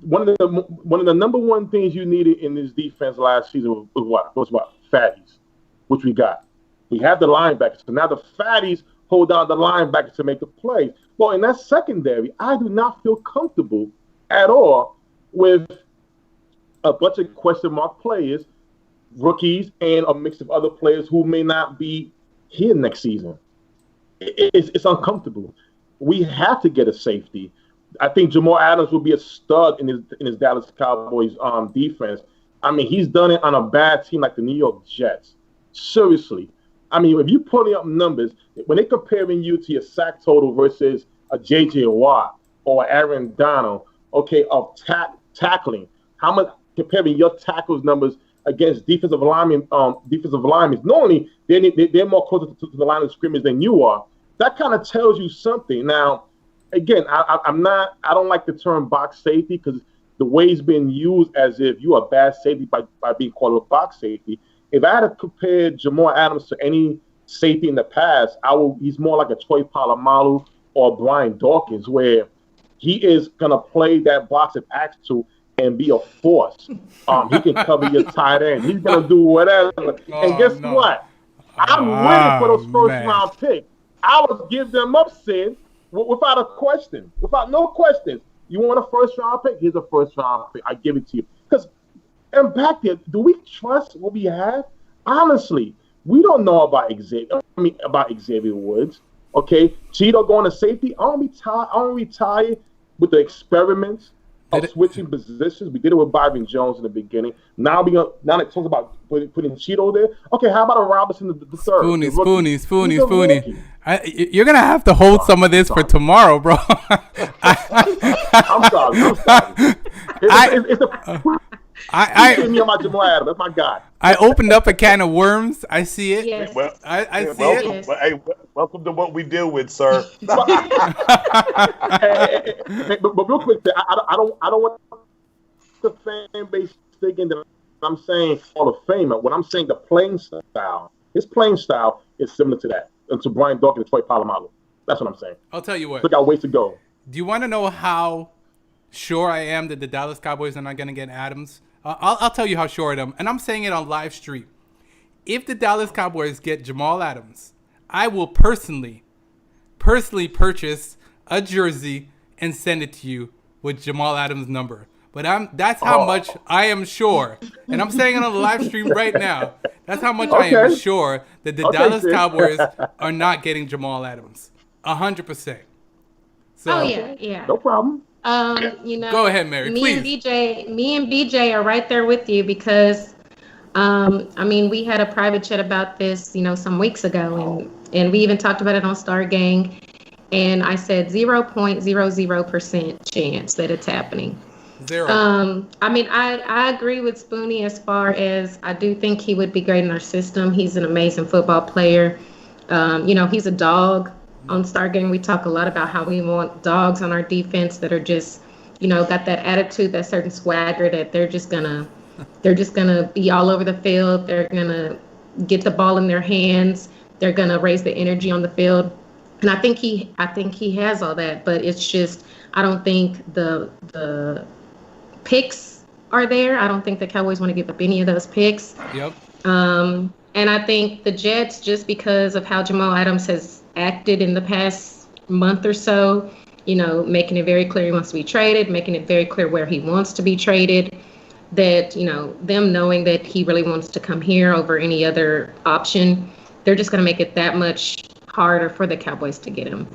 Speaker 3: One of the number one things you needed in this defense last season was what? Fatties, which we got. We have the linebackers. So now the fatties hold down the linebackers to make the play. Well, in that secondary, I do not feel comfortable at all with a bunch of question mark players, rookies, and a mix of other players who may not be here next season. It's uncomfortable. We have to get a safety. I think Jamal Adams will be a stud in his Dallas Cowboys defense. He's done it on a bad team like the New York Jets. Seriously. If you're putting up numbers, when they're comparing you to your sack total versus a J.J. Watt or Aaron Donald, of tackling, how much comparing your tackles numbers against defensive linemen, normally they're more closer to the line of scrimmage than you are. That kind of tells you something. Now, again, I don't like the term box safety because the way it's been used as if you're a bad safety by being called a box safety. If I had to compare Jamal Adams to any safety in the past, he's more like a Troy Polamalu or Brian Dawkins, where he is going to play that box if asked to and be a force. He can cover your tight end. He's going to do whatever. And guess what? I'm ready for those first-round picks. I would give them up, Sid, without a question, without no questions. You want a first-round pick? Here's a first-round pick. I give it to you. And back there, do we trust what we have? Honestly, we don't know about Xavier Woods. Okay, Cheeto going to safety. I don't retire with the experiments of switching positions. We did it with Byron Jones in the beginning. Now it talks about putting Cheeto there. Okay, how about a Robinson the third?
Speaker 2: Spoonie. You're gonna have to hold some of this for tomorrow, bro.
Speaker 3: I'm sorry. That's my guy.
Speaker 2: I opened up a can of worms. I see it.
Speaker 4: Yes.
Speaker 2: I see it.
Speaker 1: Yes. Hey, welcome to what we deal with, sir.
Speaker 3: But real quick, I don't want the fan base thinking that I'm saying Hall of Famer. When I'm saying the playing style, his playing style is similar to that, and to Brian Dawkins and Troy Polamalu. That's what I'm saying.
Speaker 2: I'll tell you what.
Speaker 3: We got ways to go.
Speaker 2: Do you want to know how sure I am that the Dallas Cowboys are not going to get Adams? I'll tell you how sure I am, and I'm saying it on live stream. If the Dallas Cowboys get Jamal Adams, I will personally purchase a jersey and send it to you with Jamal Adams' number. But that's how much I am sure, and I'm saying it on the live stream right now. That's how much I am sure that the Dallas Cowboys are not getting Jamal Adams. 100%. So,
Speaker 4: oh yeah.
Speaker 3: No problem.
Speaker 2: Go ahead, Mary, please.
Speaker 4: Me and BJ are right there with you because, we had a private chat about this, some weeks ago, and we even talked about it on Star Gang, and I said 0.00% chance that it's happening.
Speaker 2: 0.
Speaker 4: I agree with Spoonie as far as I do think he would be great in our system. He's an amazing football player. He's a dog. On Star Game, we talk a lot about how we want dogs on our defense that are just got that attitude, that certain swagger that they're just gonna be all over the field. They're gonna get the ball in their hands. They're gonna raise the energy on the field. And I think he has all that, but it's just I don't think the picks are there. I don't think the Cowboys want to give up any of those picks.
Speaker 2: Yep.
Speaker 4: And I think the Jets, just because of how Jamal Adams has acted in the past month or so, making it very clear he wants to be traded, making it very clear where he wants to be traded, that, them knowing that he really wants to come here over any other option, they're just going to make it that much harder for the Cowboys to get him.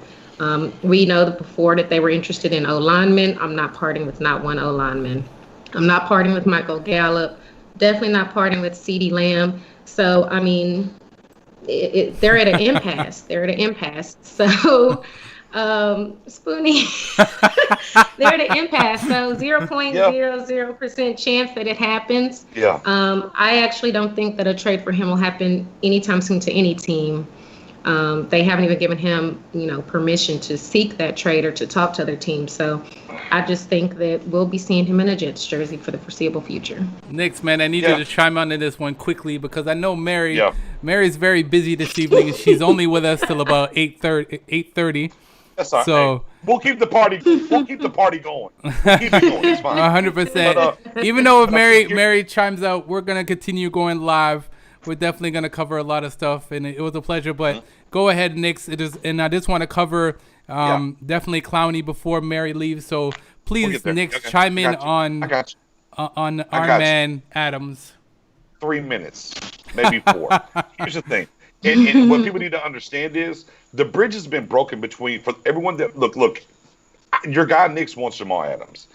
Speaker 4: We know that before that they were interested in O-linemen. I'm not parting with not one O-lineman. I'm not parting with Michael Gallup. Definitely not parting with CeeDee Lamb. So, I mean, they're at an impasse. They're at an impasse. So, Spoonie, they're at an impasse. So 0.00% chance that it happens.
Speaker 1: Yeah.
Speaker 4: I actually don't think that a trade for him will happen anytime soon to any team. They haven't even given him, permission to seek that trade or to talk to other teams. So I just think that we'll be seeing him in a Jets jersey for the foreseeable future.
Speaker 2: Knicks, man, I need you to chime on to this one quickly because I know Mary's very busy this evening and she's only with us till about 8:30.
Speaker 1: That's all right.
Speaker 2: So
Speaker 1: we'll keep the party. We'll keep the party going. We'll keep it going. It's fine.
Speaker 2: 100%. Even though if Mary chimes out, we're gonna continue going live. We're definitely gonna cover a lot of stuff, and it was a pleasure. But go ahead, Knicks. It is, and I just want to cover definitely Clowney before Mary leaves. So please, Knicks, chime in on our man Adams.
Speaker 1: 3 minutes, maybe 4. Here's the thing. And what people need to understand is the bridge has been broken between for everyone that look. Your guy Knicks wants Jamal Adams.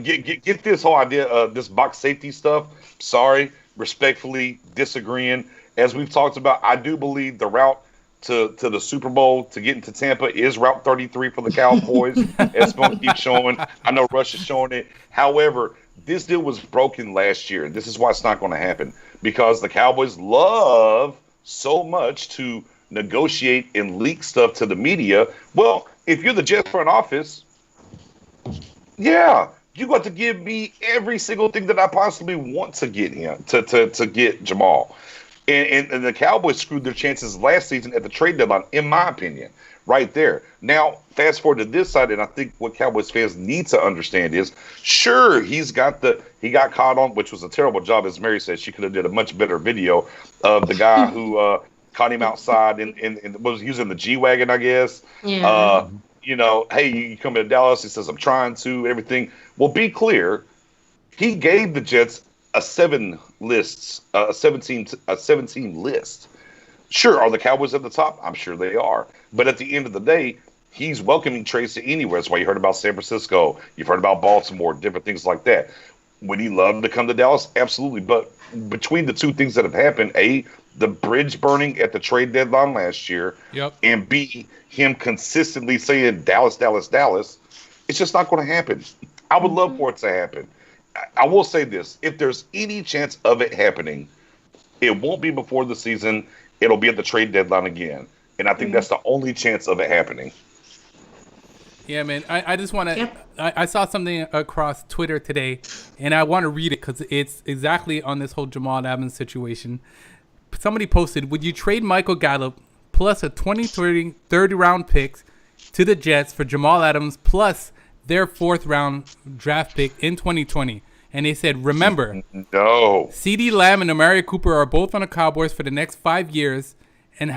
Speaker 1: Get this whole idea of this box safety stuff. Sorry, respectfully disagreeing. As we've talked about, I do believe the route to the Super Bowl to get into Tampa is Route 33 for the Cowboys. As Spoon keeps showing, I know Rush is showing it. However, this deal was broken last year, and this is why it's not going to happen because the Cowboys love so much to negotiate and leak stuff to the media. Well, if you're the Jets front office, you got to give me every single thing that I possibly want to get him to get Jamal. And the Cowboys screwed their chances last season at the trade deadline, in my opinion, right there. Now, fast forward to this side, and I think what Cowboys fans need to understand is, sure, he got caught on, which was a terrible job, as Mary said. She could have did a much better video of the guy who caught him outside and was using the G-Wagon, I guess.
Speaker 4: Yeah.
Speaker 1: Hey, you come to Dallas. He says, I'm trying to, everything. Well, be clear. He gave the Jets a 17 list. Sure, are the Cowboys at the top? I'm sure they are. But at the end of the day, he's welcoming trades to anywhere. That's why you heard about San Francisco. You've heard about Baltimore, different things like that. Would he love to come to Dallas? Absolutely. But between the two things that have happened, A, the bridge burning at the trade deadline last year, and B, him consistently saying Dallas, Dallas, Dallas, it's just not going to happen. I would love for it to happen. I will say this. If there's any chance of it happening, it won't be before the season. It'll be at the trade deadline again. And I think that's the only chance of it happening.
Speaker 2: Yeah, man. I just want to I saw something across Twitter today, and I want to read it because it's exactly on this whole Jamal Adams situation. Somebody posted, would you trade Michael Gallup plus a 2030 round pick to the Jets for Jamal Adams plus their 4th round draft pick in 2020? And they said, remember,
Speaker 1: no.
Speaker 2: CeeDee Lamb and Amari Cooper are both on the Cowboys for the next 5 years. And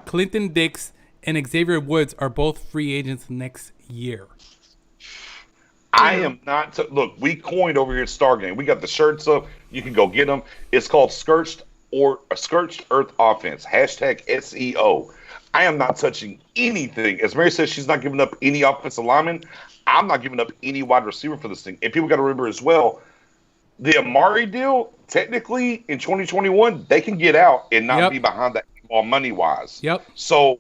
Speaker 2: Clinton Dix and Xavier Woods are both free agents next year.
Speaker 1: I am not. Look, we coined over here at Stargame. We got the shirts up. You can go get them. It's called Scorched Earth Offense. #SEO. I am not touching anything. As Mary says, she's not giving up any offensive lineman. I'm not giving up any wide receiver for this thing. And people got to remember as well, the Amari deal, technically in 2021, they can get out and not be behind the ball money-wise. So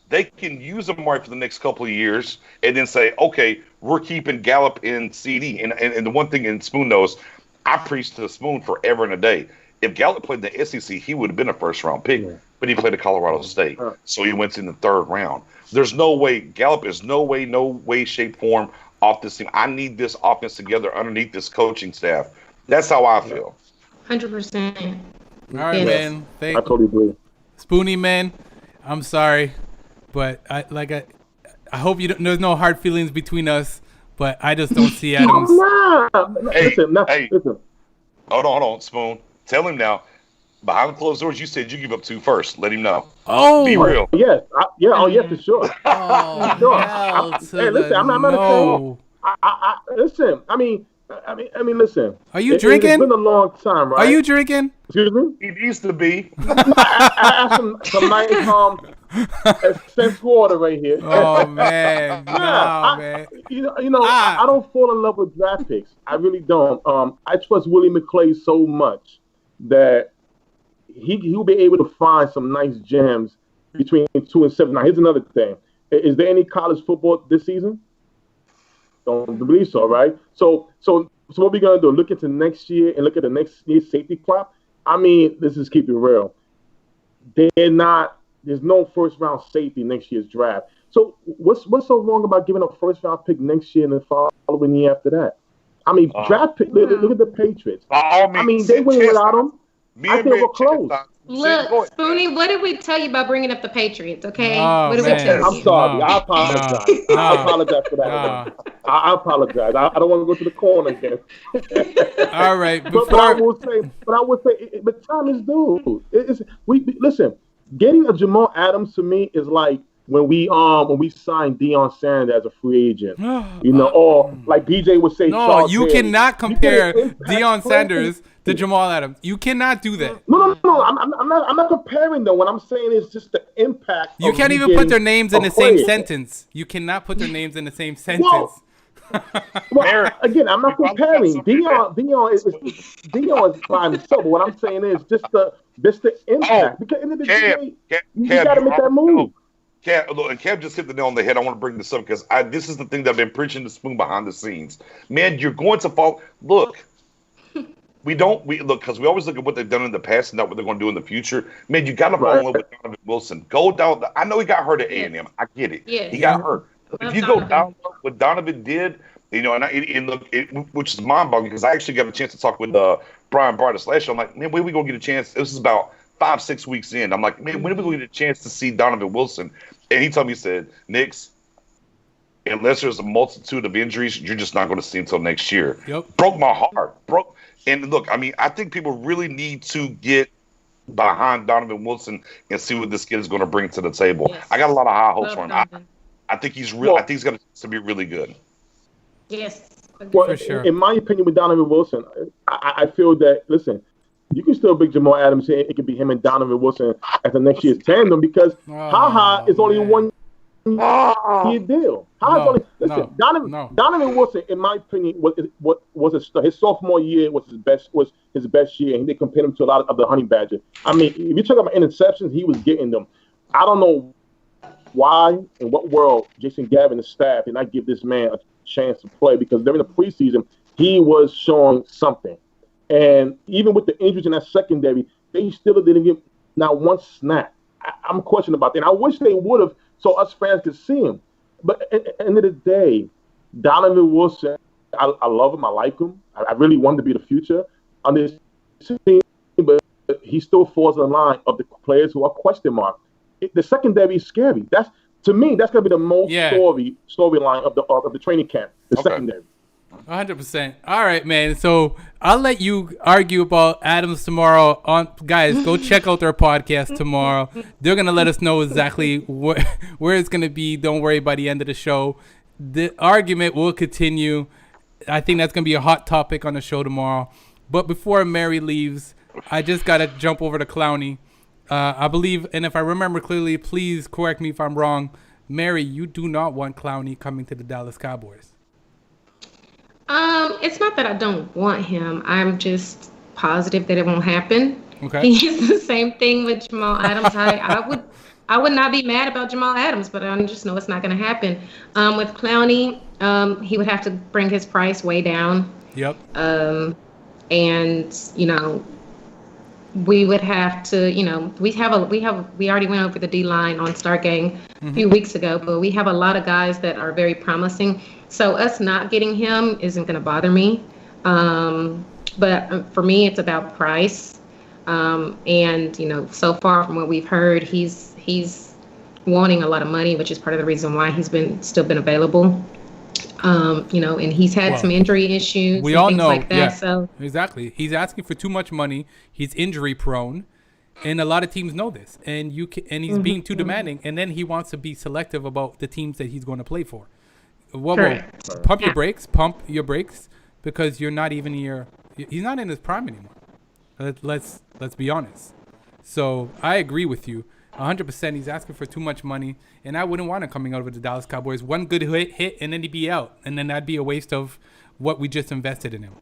Speaker 1: they can use Amari for the next couple of years and then say, okay, we're keeping Gallup and CeeDee. And the one thing, and Spoon knows, I preached to Spoon forever and a day. If Gallup played in the SEC, he would have been a first-round pick, but he played at Colorado State, so he went in the 3rd round. There's no way, Gallup is no way, shape, form off this team. I need this offense together underneath this coaching staff. That's how I feel.
Speaker 4: 100%.
Speaker 2: All right, man.
Speaker 3: I totally agree.
Speaker 2: Spoonie, man, I'm sorry, but I hope there's no hard feelings between us, but I just don't see Adams.
Speaker 3: Listen.
Speaker 1: Hold on, Spoon. Tell him now. Behind closed doors, you said you give up 2 first. Let him know.
Speaker 2: Oh,
Speaker 1: be real.
Speaker 3: Yes, for sure.
Speaker 2: Oh,
Speaker 3: Sure.
Speaker 2: hey,
Speaker 3: listen, I'm not
Speaker 2: no.
Speaker 3: Listen, I mean, listen.
Speaker 2: Are you drinking?
Speaker 3: It's been a long time, right?
Speaker 2: Are you drinking?
Speaker 3: Excuse me?
Speaker 1: He needs to be.
Speaker 3: I have some nice sense water right here.
Speaker 2: Oh man, man.
Speaker 3: I don't fall in love with draft picks. I really don't. I trust Willie McClay so much that he'll be able to find some nice gems between 2 and 7. Now, here's another thing: is there any college football this season? Don't believe so, right? So what we gonna do? Look into next year and look at the next year's safety crop. I mean, this is keep it real. There's no first round safety next year's draft. So what's so wrong about giving a first round pick next year and the following year after that? I mean, draft pick. Look at the Patriots. They went without him. I think we're close.
Speaker 4: Look, Spoonie, what did we tell you about bringing up the Patriots? Okay,
Speaker 2: what
Speaker 4: did we tell you?
Speaker 3: I'm sorry. I apologize. I apologize for that. I apologize. I don't want to go to the corner again.
Speaker 2: All right,
Speaker 3: but I will say, the time is due. Listen. Getting a Jamal Adams to me is like when we signed Deion Sanders as a free agent, or like BJ would say.
Speaker 2: No, you cannot compare Deion Sanders to Jamal Adams. You cannot do that.
Speaker 3: No. I'm not comparing them. What I'm saying is just the impact.
Speaker 2: You can't even put their names in the same sentence. You cannot put their names in the same sentence.
Speaker 3: Well, again, I'm not comparing. Deion is by himself. But what I'm saying is just the impact. Because at the end of the day, you got to make that move.
Speaker 1: Kev just hit the nail on the head. I want to bring this up because this is the thing that I've been preaching to Spoon behind the scenes. Man, you're going to fall. Look, we look because we always look at what they've done in the past and not what they're going to do in the future. Man, you got to fall in love with Donovan Wilson. Go down. I know he got hurt at A&M. I get it.
Speaker 4: Yeah,
Speaker 1: he got hurt. If you go down what Donovan did, which is mind-boggling because I actually got a chance to talk with Brian Bardis last year. I'm like, man, when are we going to get a chance? This is about 5-6 weeks in. I'm like, man, when are we going to get a chance to see Donovan Wilson? And he told me, he said, Nix, unless there's a multitude of injuries, you're just not going to see him until next year.
Speaker 2: Yep.
Speaker 1: Broke my heart. And look, I mean, I think people really need to get behind Donovan Wilson and see what this kid is going to bring to the table. Yes. I got a lot of high hopes for him. I think he's real. I think he's going to be really good.
Speaker 4: Yes.
Speaker 3: Well,
Speaker 2: for sure.
Speaker 3: In my opinion, with Donovan Wilson, I feel that, listen, you can still bring Jamal Adams in. It could be him and Donovan Wilson as the next year's tandem because HaHa is only one year deal. Donovan Wilson, in my opinion, his sophomore year was his best year, and they compared him to a lot of the Honey Badger. I mean, if you talk about interceptions, he was getting them. I don't know why, in what world, Jason Garrett and the staff did not give this man a chance to play because during the preseason, he was showing something. And even with the injuries in that secondary, they still didn't get not one snap. I'm questioning about that. And I wish they would have so us fans could see him. But at the end of the day, Donovan Wilson, I love him. I like him. I really want him to be the future on this team, but he still falls in the line of the players who are question mark. The secondary is scary. That's going to be the most storyline of the training camp. The secondary.
Speaker 2: 100%. All right, man. So I'll let you argue about Adams tomorrow. Guys, go check out their podcast tomorrow. They're gonna let us know exactly where it's gonna be. Don't worry. By the end of the show, the argument will continue. I think that's gonna be a hot topic on the show tomorrow. But before Mary leaves, I just gotta jump over to Clowney. I believe, and if I remember clearly, please correct me if I'm wrong. Mary, you do not want Clowney coming to the Dallas Cowboys.
Speaker 4: It's not that I don't want him. I'm just positive that it won't happen.
Speaker 2: Okay.
Speaker 4: It's the same thing with Jamal Adams. I would not be mad about Jamal Adams, but I just know it's not going to happen. With Clowney, he would have to bring his price way down.
Speaker 2: Yep.
Speaker 4: And we would have to, we already went over the D line on Stargang a few weeks ago, but we have a lot of guys that are very promising. So us not getting him isn't going to bother me. But for me, it's about price. And so far from what we've heard, he's wanting a lot of money, which is part of the reason why he's still been available. And he's had some injury issues.
Speaker 2: We
Speaker 4: and
Speaker 2: all
Speaker 4: things
Speaker 2: know,
Speaker 4: like that,
Speaker 2: yeah,
Speaker 4: so
Speaker 2: exactly. He's asking for too much money. He's injury prone, and a lot of teams know this. And he's being too demanding. And then he wants to be selective about the teams that he's going to play for.
Speaker 4: Correct.
Speaker 2: Pump your brakes, because you're not even he's not in his prime anymore. Let's be honest. So I agree with you 100%. He's asking for too much money, and I wouldn't want him coming over the Dallas Cowboys. One good hit, and then he'd be out, and then that'd be a waste of what we just invested in him.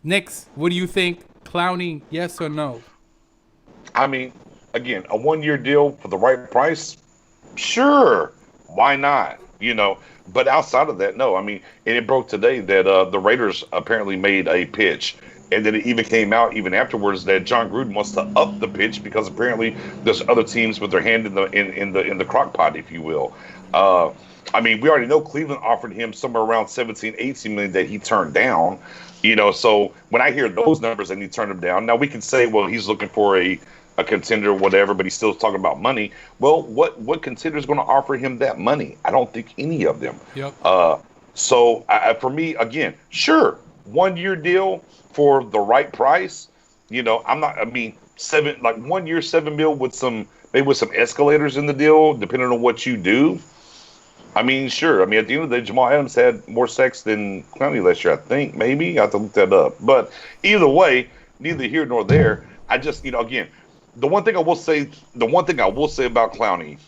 Speaker 2: Nix, what do you think? Clowney, yes or no?
Speaker 1: I mean, again, a 1-year deal for the right price, sure, why not? But outside of that, no. I mean, and it broke today that the Raiders apparently made a pitch, and then it even came out even afterwards that John Gruden wants to up the pitch because apparently there's other teams with their hand in the crock pot, if you will. I mean, we already know Cleveland offered him somewhere around 17, 18 million that he turned down. So when I hear those numbers and he turned them down, now we can say, well, he's looking for a contender or whatever, but he's still talking about money. Well, what contender is going to offer him that money? I don't think any of them.
Speaker 2: Yep.
Speaker 1: So for me, again, sure, 1-year deal for the right price. I'm not. I mean, 1 year, $7 million with some escalators in the deal, depending on what you do. I mean, sure. I mean, at the end of the day, Jamal Adams had more sacks than Clowney last year, I think. Maybe I have to look that up. But either way, neither here nor there. I just, again, the one thing I will say about Clowney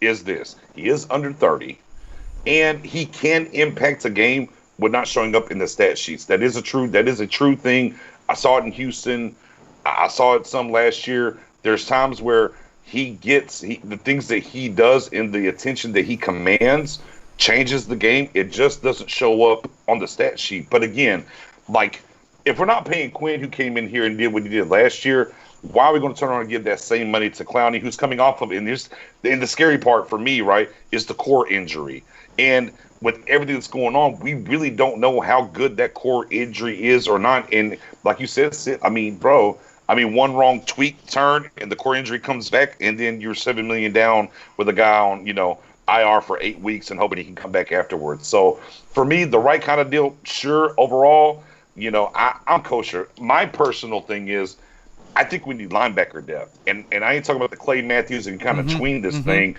Speaker 1: is this: he is under 30, and he can impact a game with not showing up in the stat sheets. That is a true thing. I saw it in Houston. I saw it some last year. There's times where the things that he does and the attention that he commands changes the game. It just doesn't show up on the stat sheet. But again, if we're not paying Quinn, who came in here and did what he did last year, why are we going to turn around and give that same money to Clowney, who's coming off of, and the scary part for me, right, is the core injury. And with everything that's going on, we really don't know how good that core injury is or not. And like you said, Sid, one wrong tweak turn and the core injury comes back, and then you're $7 million down with a guy on, IR for 8 weeks and hoping he can come back afterwards. So for me, the right kind of deal, sure. Overall, I'm kosher. My personal thing is, I think we need linebacker depth. And I ain't talking about the Clay Matthews and kind of tween this thing.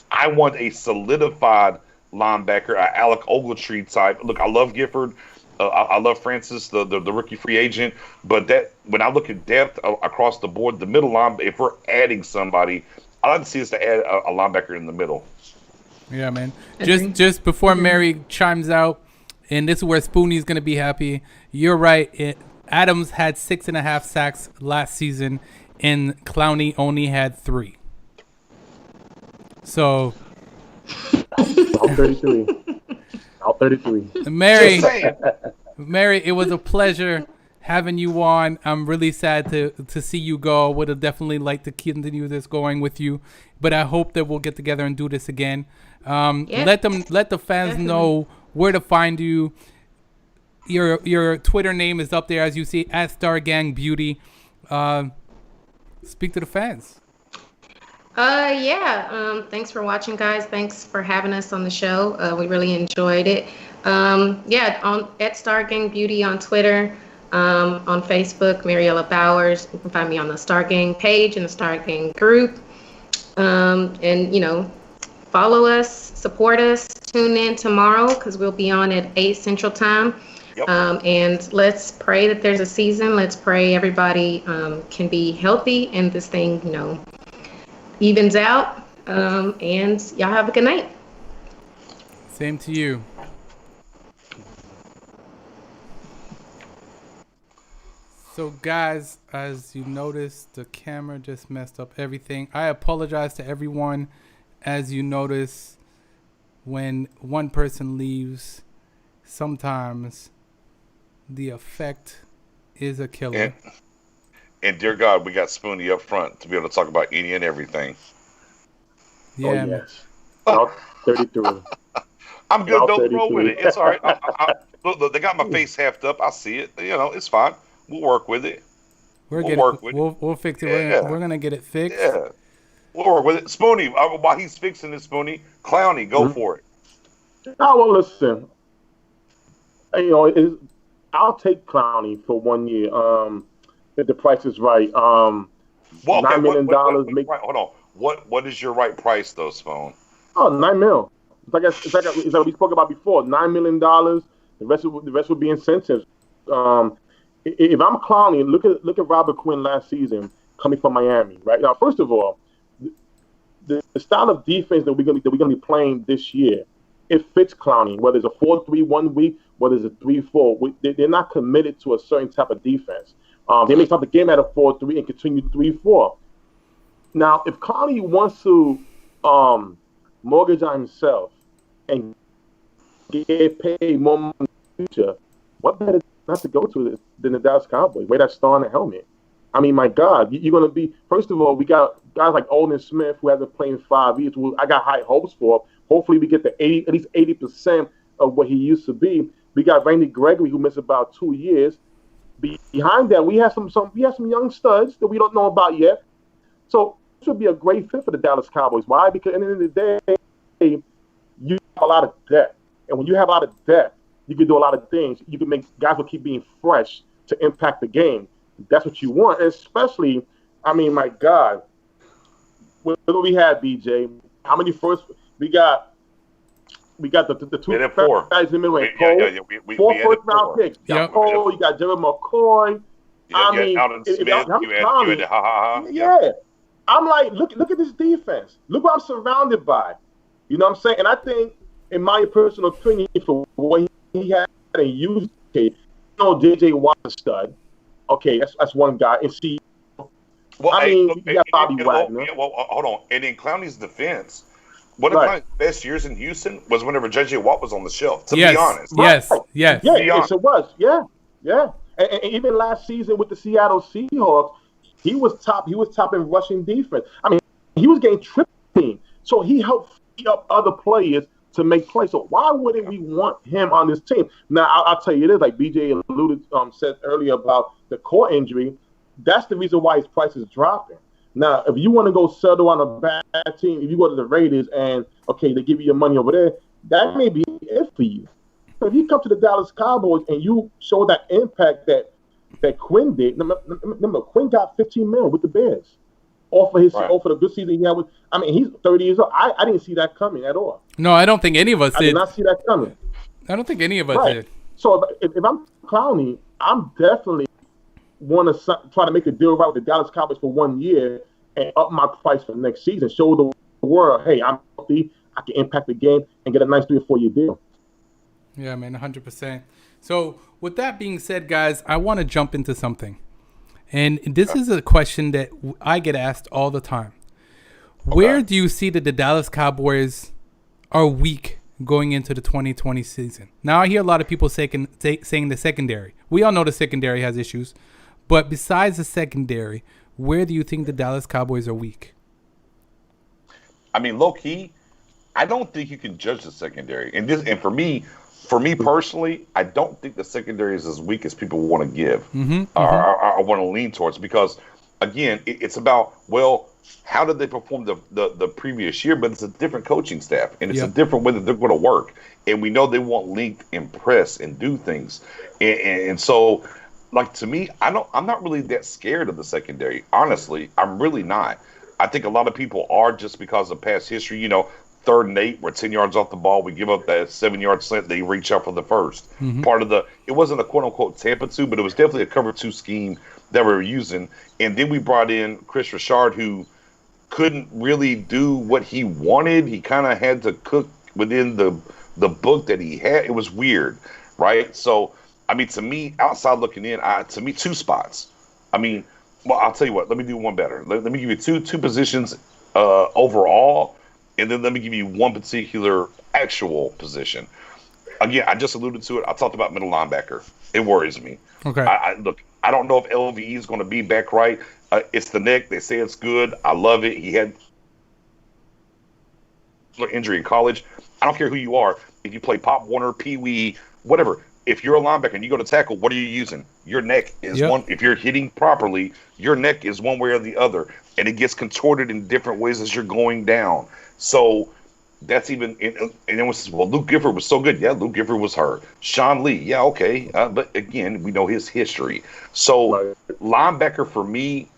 Speaker 1: I want a solidified linebacker, Alec Ogletree type. Look, I love Gifford. I love Francis, the rookie free agent. But that when I look at depth across the board, the middle line, if we're adding somebody, I'd like to see us to add a linebacker in the middle.
Speaker 2: Yeah, man. Just before Mary chimes out, and this is where Spoonie's going to be happy. You're right. Adams had 6.5 sacks last season, and Clowney only had 3. So...
Speaker 3: I'm 33.
Speaker 2: Mary, it was a pleasure having you on. I'm really sad to see you go. Would have definitely liked to continue this going with you, but I hope that we'll get together and do this again. Let the fans know where to find you. Your Twitter name is up there, as you see, at StarGangBeauty. Speak to the fans.
Speaker 4: Thanks for watching, guys. Thanks for having us on the show. We really enjoyed it. At StarGangBeauty on Twitter, on Facebook, Mariella Bowers. You can find me on the StarGang page and the StarGang group. Follow us, support us. Tune in tomorrow because we'll be on at 8 Central Time.
Speaker 1: Yep.
Speaker 4: And let's pray that there's a season. Let's pray everybody can be healthy and this thing, evens out. And y'all have a good night.
Speaker 2: Same to you. So guys, as you noticed, the camera just messed up everything. I apologize to everyone. As you notice, when one person leaves, sometimes the effect is a killer.
Speaker 1: And dear God, we got Spoonie up front to be able to talk about any and everything.
Speaker 2: Yeah,
Speaker 3: Oh, yes. About 33.
Speaker 1: I'm good.
Speaker 3: About
Speaker 1: Don't roll with
Speaker 3: 33.
Speaker 1: it. It's all right. Look, they got my face halved up. I see it. It's fine. We'll work with it. We'll work with it.
Speaker 2: We'll fix it.
Speaker 1: Yeah.
Speaker 2: We're gonna get it fixed.
Speaker 1: Yeah. We'll work with it. Spoonie, while he's fixing it, Spoonie, Clowney, go for it.
Speaker 3: Oh, well, listen. I'll take Clowney for 1 year. If the price is right.
Speaker 1: Well, okay,
Speaker 3: $9 million.
Speaker 1: Hold on. What is your right price though, Spoon?
Speaker 3: Oh, $9 million. It's like we spoke about before. $9 million. The rest would be incentives. If I'm Clowney, look at Robert Quinn last season coming from Miami. Right now, first of all, the style of defense that we're gonna be playing this year, it fits Clowney. Whether it's a 4-3 1 week, whether it's a 3-4, they're not committed to a certain type of defense. They may start the game at a 4-3 and continue 3-4. Now, if Clowney wants to mortgage on himself and get paid more money in the future, what better not to go to than the Dallas Cowboys? Wear that star on the helmet. I mean, my God, you're going to be. First of all, we got guys like Olden Smith who hasn't played in 5 years. Who I got high hopes for. Hopefully, we get to at least 80% of what he used to be. We got Randy Gregory who missed about 2 years. Behind that, we have some young studs that we don't know about yet. So this would be a great fit for the Dallas Cowboys. Why? Because at the end of the day, you have a lot of depth, and when you have a lot of depth, you can do a lot of things. You can make guys will keep being fresh to impact the game. That's what you want, and especially. I mean, my God, what do we have, BJ? How many first we got? We got the two guys in the middle. Four first-round picks. You got Cole, you got Jerry McCoy.
Speaker 1: Alden Smith, you had
Speaker 3: yeah. I'm like, look at this defense. Look what I'm surrounded by. You know what I'm saying? And I think, in my personal opinion, for what he had and used, J.J. Watt's a stud. Okay, that's one guy. And see,
Speaker 1: well,
Speaker 3: you got Bobby Wagner.
Speaker 1: Hold on. And in Clowney's defense, one of Clowney's best years in Houston was whenever J.J. Watt was on the shelf, to be honest.
Speaker 2: Yes.
Speaker 3: Yes, it was. Yeah. And even last season with the Seattle Seahawks, he was top in rushing defense. I mean, he was getting tripping. So he helped free up other players to make plays. So why wouldn't we want him on this team? Now, I'll tell you this, like BJ said earlier about the core injury, that's the reason why his price is dropping. Now, if you want to go settle on a bad team, if you go to the Raiders and, okay, they give you your money over there, that may be it for you. But if you come to the Dallas Cowboys and you show that impact that Quinn did, remember, Quinn got $15 million with the Bears. Off of the good season he had he's 30 years old. I didn't see that coming at all.
Speaker 2: No, I don't think any of us did.
Speaker 3: I did not see that coming.
Speaker 2: I don't think any of us did.
Speaker 3: So if I'm Clowney, I'm definitely want to try to make a deal right with the Dallas Cowboys for 1 year and up my price for next season. Show the world, hey, I'm healthy. I can impact the game and get a nice 3 or 4 year deal.
Speaker 2: Yeah, man, 100%. So with that being said, guys, I want to jump into something. And this is a question that I get asked all the time. Okay. Where do you see that the Dallas Cowboys are weak going into the 2020 season? Now, I hear a lot of people saying the secondary. We all know the secondary has issues. But besides the secondary, where do you think the Dallas Cowboys are weak?
Speaker 1: I mean, low-key, I don't think you can judge the secondary. And for me personally, I don't think the secondary is as weak as people want to give. I want to lean towards, because, again, it's about, well, how did they perform the previous year? But it's a different coaching staff, and it's a different way that they're going to work. And we know they want length and press and do things. And so, like, to me, I'm not really that scared of the secondary. Honestly, I'm really not. I think a lot of people are, just because of past history. 3rd and 8, we're 10 yards off the ball. We give up that 7-yard slant. They reach out for the first. Part of it wasn't a quote-unquote Tampa 2, but it was definitely a cover 2 scheme that we were using. And then we brought in Chris Richard, who couldn't really do what he wanted. He kind of had to cook within the book that he had. It was weird, right? So, I mean, to me, outside looking in, 2 spots. I mean, well, I'll tell you what. Let me do one better. Let me give you two positions overall, and then let me give you one particular actual position. again, I just alluded to it. I talked about middle linebacker. It worries me.
Speaker 2: Okay.
Speaker 1: Look, I don't know if LVE is going to be back right. It's the neck. They say it's good. I love it. He had injury in college. I don't care who you are. If you play Pop Warner, Pee Wee, whatever. If you're a linebacker and you go to tackle, what are you using? Your neck is one. If you're hitting properly, your neck is one way or the other, and it gets contorted in different ways as you're going down. So that's even. And then was well, Luke Gifford was so good. Yeah, Luke Gifford was hurt. Sean Lee, yeah, okay. But again, we know his history. So linebacker for me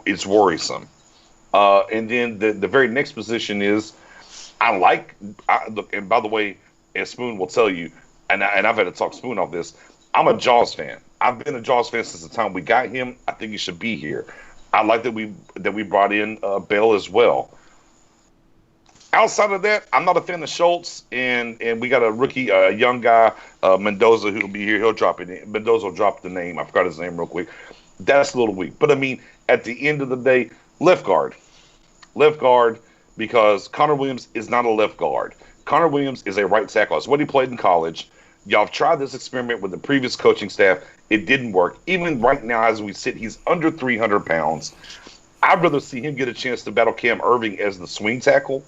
Speaker 1: is worrisome. And then the very next position is look. And by the way, as Spoon will tell you. And I've had to talk Spoon off this. I'm a Jaws fan. I've been a Jaws fan since the time we got him. I think he should be here. I like that we brought in Bell as well. Outside of that, I'm not a fan of Schultz, and we got a rookie, a young guy, Mendoza, who'll be here. He'll drop it. Mendoza will drop the name. I forgot his name real quick. That's a little weak. But I mean, at the end of the day, left guard, because Connor Williams is not a left guard. Connor Williams is a right tackle. It's what he played in college. Y'all have tried this experiment with the previous coaching staff. It didn't work. Even right now, as we sit, he's under 300 pounds. I'd rather see him get a chance to battle Cam Irving as the swing tackle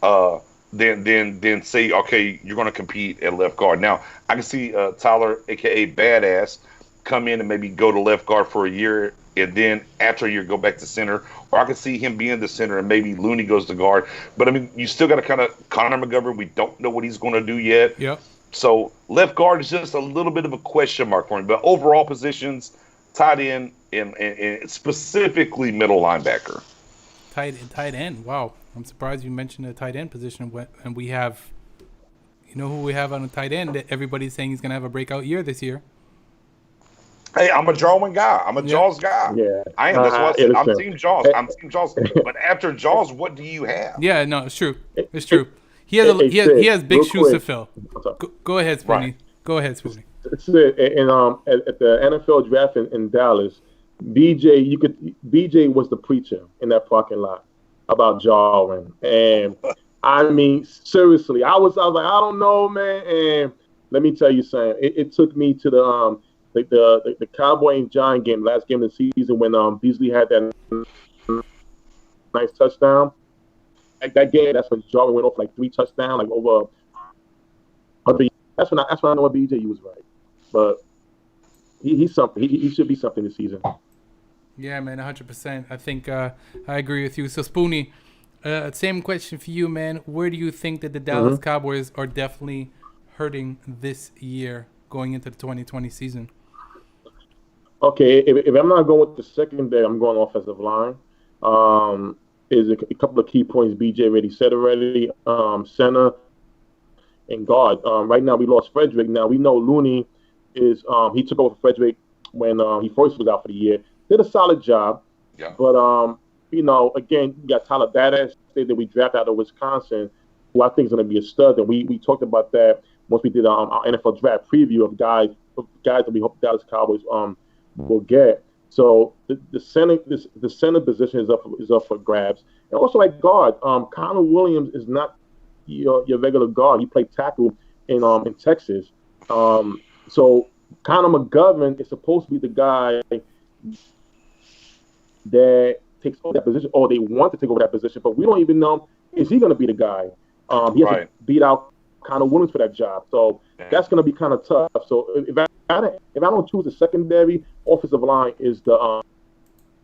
Speaker 1: than say, okay, you're going to compete at left guard. Now, I can see Tyler, a.k.a. Badass, come in and maybe go to left guard for a year, and then after a year go back to center. Or I can see him being the center and maybe Looney goes to guard. But, I mean, you still got to kind of – Connor McGovern, we don't know what he's going to do yet.
Speaker 2: Yep.
Speaker 1: So left guard is just a little bit of a question mark for him. But overall positions, tight end and specifically middle linebacker.
Speaker 2: Tight end. Wow. I'm surprised you mentioned the tight end position. And we have – you know who we have on the tight end that everybody's saying he's going to have a breakout year this year?
Speaker 1: Hey, I'm a Jarwin guy. I'm a Jaws guy.
Speaker 3: Yeah.
Speaker 1: I am. That's what I said. I'm Team Jaws. I'm Team Jaws. But after Jaws, what do you have?
Speaker 2: Yeah, no, it's true. It's true. He has big shoes to fill. Go ahead, Spoonie.
Speaker 1: Right.
Speaker 2: Go ahead, Spoonie.
Speaker 3: It's it. And at the NFL draft in Dallas, BJ was the preacher in that parking lot about Jarwin. And I mean, seriously, I was like, I don't know, man. And let me tell you something. It took me to the Cowboy and Giant game, last game of the season, when Beasley had that nice touchdown. Like that game, that's when Jarwin went off like 3 touchdowns, like over. That's when I know BJ was right, but he's something. He should be something this season.
Speaker 2: Yeah, man, 100%. I think I agree with you. So Spoonie, same question for you, man. Where do you think that the Dallas Cowboys are definitely hurting this year going into the 2020 season?
Speaker 3: Okay, if I'm not going with the secondary, I'm going offensive line. Is a couple of key points BJ already said already. Center and guard. Right now we lost Frederick. Now we know Looney is he took over Frederick when he first was out for the year. Did a solid job.
Speaker 1: Yeah.
Speaker 3: But again, you got Tyler Badass that we drafted out of Wisconsin, who I think is going to be a stud. And we talked about that once we did our NFL draft preview of guys that we hope the Dallas Cowboys will get. So the center position is up for grabs, and also at guard, Connor Williams is not your regular guard. He played tackle in Texas. So Connor McGovern is supposed to be the guy that takes over that position, or they want to take over that position, but we don't even know, is he going to be the guy? He has to beat out Connor Williams for that job, so that's going to be kind of tough. So if I don't choose a secondary, offensive line is the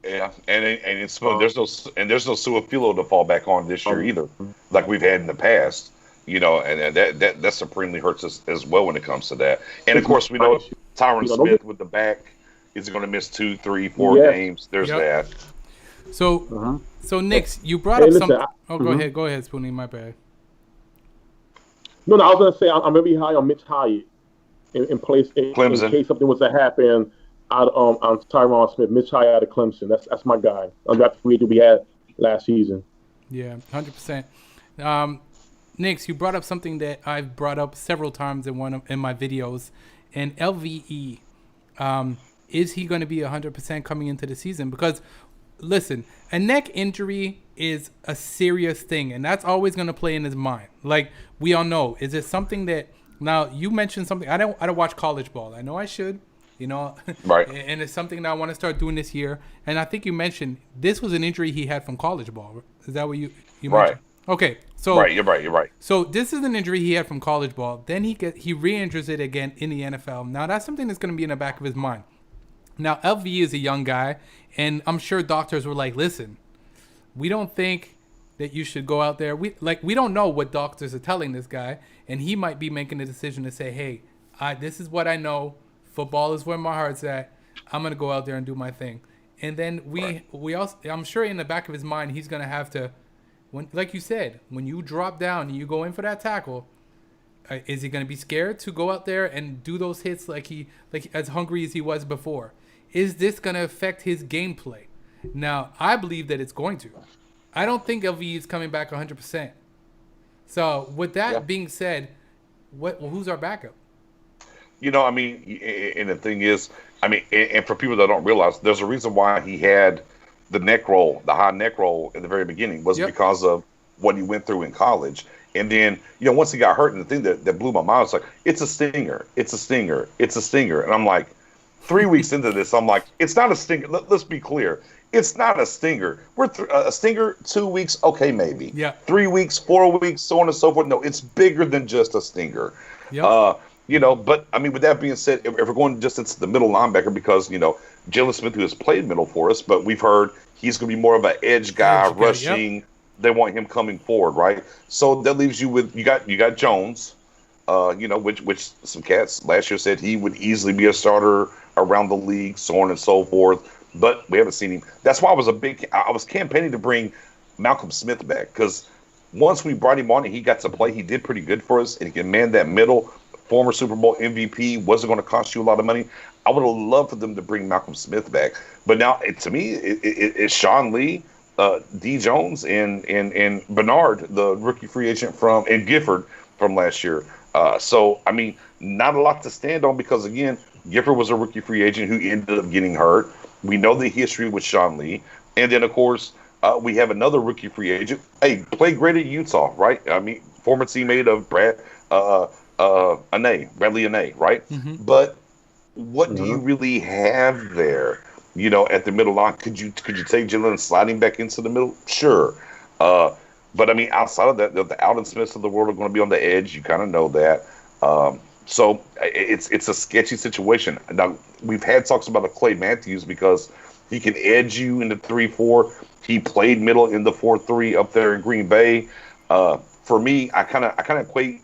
Speaker 1: there's no Suafilo to fall back on this year either, like we've had in the past. And that supremely hurts us as well when it comes to that. And of course, we know Tyron Smith with the back is going to miss 2, 3, 4 games. There's that.
Speaker 2: So Nix, you brought up something. Go ahead, Spoonie. My bad.
Speaker 3: No, I was going to say I'm very high on Mitch Hyatt in case something was to happen on Tyron Smith. Mitch Hyatt out of Clemson. That's my guy. Undrafted free agent we had last season. Yeah,
Speaker 2: 100%. Nix, you brought up something that I've brought up several times in my videos, and LVE. Is he going to be 100% coming into the season? Because, listen, a neck injury is a serious thing, and that's always going to play in his mind. Like, we all know, is it something that Now, you mentioned something. I don't watch college ball. I know I should,
Speaker 1: Right.
Speaker 2: and it's something that I want to start doing this year. And I think you mentioned this was an injury he had from college ball. Is that what you
Speaker 1: Right.
Speaker 2: mentioned? Okay, so
Speaker 1: Right. You're right.
Speaker 2: So this is an injury he had from college ball. Then he re-injures it again in the NFL. Now that's something that's going to be in the back of his mind. Now LV is a young guy, and I'm sure doctors were like, "Listen, we don't think that you should go out there. We don't know what doctors are telling this guy, and he might be making a decision to say, "Hey, this is what I know. Football is where my heart's at. I'm gonna go out there and do my thing." And then we also, I'm sure in the back of his mind, he's gonna have to, when, like you said, when you drop down and you go in for that tackle, is he gonna be scared to go out there and do those hits like as hungry as he was before? Is this gonna affect his gameplay? Now, I believe that it's going to. I don't think LV is coming back 100%. So, with that being said, who's our backup?
Speaker 1: I mean, and the thing is, I mean, and for people that don't realize, there's a reason why he had the neck roll, the high neck roll in the very beginning, was because of what he went through in college. And then, once he got hurt, and the thing that blew my mind was like, it's a stinger, it's a stinger, it's a stinger. And I'm like, 3 weeks into this, I'm like, it's not a stinger. Let's be clear. It's not a stinger. We're a stinger 2 weeks, okay, maybe.
Speaker 2: Yeah.
Speaker 1: 3 weeks, 4 weeks, so on and so forth. No, it's bigger than just a stinger.
Speaker 2: Yep.
Speaker 1: But I mean, with that being said, if we're going just into the middle linebacker, because Jalen Smith, who has played middle for us, but we've heard he's going to be more of an edge guy, rushing. Yep. They want him coming forward, right? So that leaves you with you got Jones, which some cats last year said he would easily be a starter around the league, so on and so forth. But we haven't seen him. That's why I was campaigning to bring Malcolm Smith back, because once we brought him on and he got to play, he did pretty good for us, and he can man that middle. Former Super Bowl MVP, wasn't going to cost you a lot of money. I would have loved for them to bring Malcolm Smith back. But now, to me, it's Sean Lee, D. Jones, and Bernard, the rookie free agent and Gifford from last year. So, I mean, not a lot to stand on, because, again, Gifford was a rookie free agent who ended up getting hurt. We know the history with Sean Lee. And then, of course, we have another rookie free agent. Hey, played great at Utah, right? I mean, former teammate of Bradley Ane, right? Mm-hmm. But what do you really have there? At the middle line, could you take Jalen sliding back into the middle? Sure. But I mean, outside of that, the Alden Smiths of the world are going to be on the edge. You kind of know that. So it's a sketchy situation. Now, we've had talks about a Clay Matthews, because he can edge you in the 3-4. He played middle in the 4-3 up there in Green Bay. For me, I kind of equate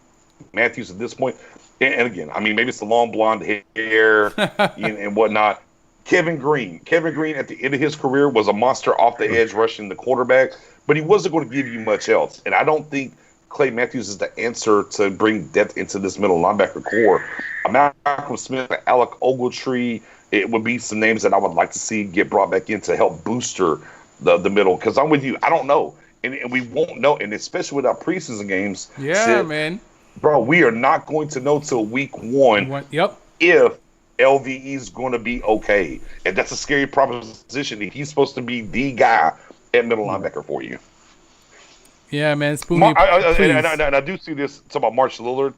Speaker 1: Matthews at this point, and again, I mean, maybe it's the long blonde hair and whatnot. Kevin Green at the end of his career was a monster off the edge rushing the quarterback, but he wasn't going to give you much else. And I don't think Clay Matthews is the answer to bring depth into this middle linebacker core. Malcolm Smith, Alec Ogletree, it would be some names that I would like to see get brought back in to help booster the middle. Because I'm with you, I don't know, and we won't know, and especially with our preseason games.
Speaker 2: Yeah, man.
Speaker 1: Bro, we are not going to know till week one.
Speaker 2: Yep.
Speaker 1: If LVE is going to be okay. And that's a scary proposition. He's supposed to be the guy at middle linebacker for you.
Speaker 2: Yeah, man. Spoonie,
Speaker 1: and I do see this talk about March Lillard.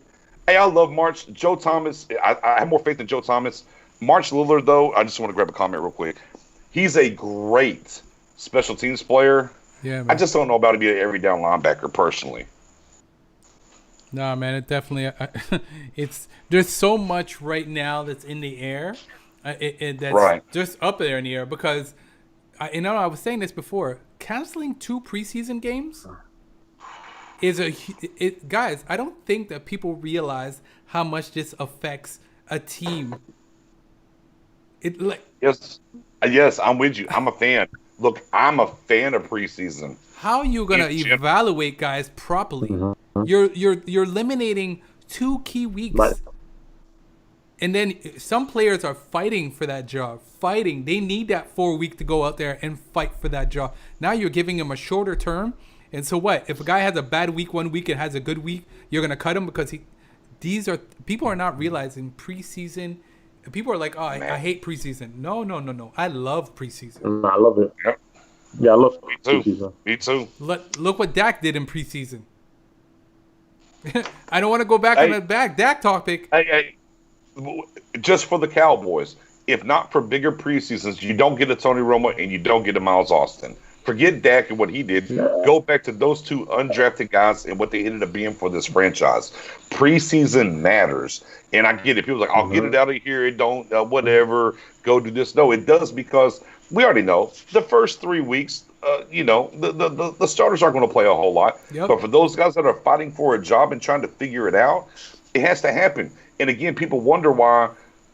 Speaker 1: Hey, I love March. Joe Thomas, I have more faith in Joe Thomas. March Lillard, though, I just want to grab a comment real quick. He's a great special teams player.
Speaker 2: Yeah, man.
Speaker 1: I just don't know about to be an every down linebacker personally.
Speaker 2: No, man, it definitely there's so much right now that's in the air, that's just up there in the air, because I was saying this before, canceling 2 preseason games is guys, I don't think that people realize how much this affects a team.
Speaker 1: Yes, I'm with you. I'm a fan. Look, I'm a fan of preseason.
Speaker 2: How are you gonna evaluate guys properly? Mm-hmm. You're eliminating 2 key weeks, and then some players are fighting for that job. They need that 4 week to go out there and fight for that job. Now you're giving them a shorter term, and so what? If a guy has a bad week 1 week and has a good week, you're gonna cut him because people are not realizing preseason. People are like, oh, I hate preseason. No. I love preseason.
Speaker 3: I love it. Yep. Yeah, I love
Speaker 1: preseason. Me too.
Speaker 2: Look what Dak did in preseason. I don't want to go back on the Dak topic.
Speaker 1: Just for the Cowboys, if not for bigger preseasons, you don't get a Tony Romo and you don't get a Miles Austin. Forget Dak and what he did. Go back to those two undrafted guys and what they ended up being for this franchise. Preseason matters. And I get it. People are like, I'll get it out of here. It don't, whatever, go do this. No, it does, because we already know the first 3 weeks, the starters aren't going to play a whole lot.
Speaker 2: Yep.
Speaker 1: But for those guys that are fighting for a job and trying to figure it out, it has to happen. And again, people wonder why,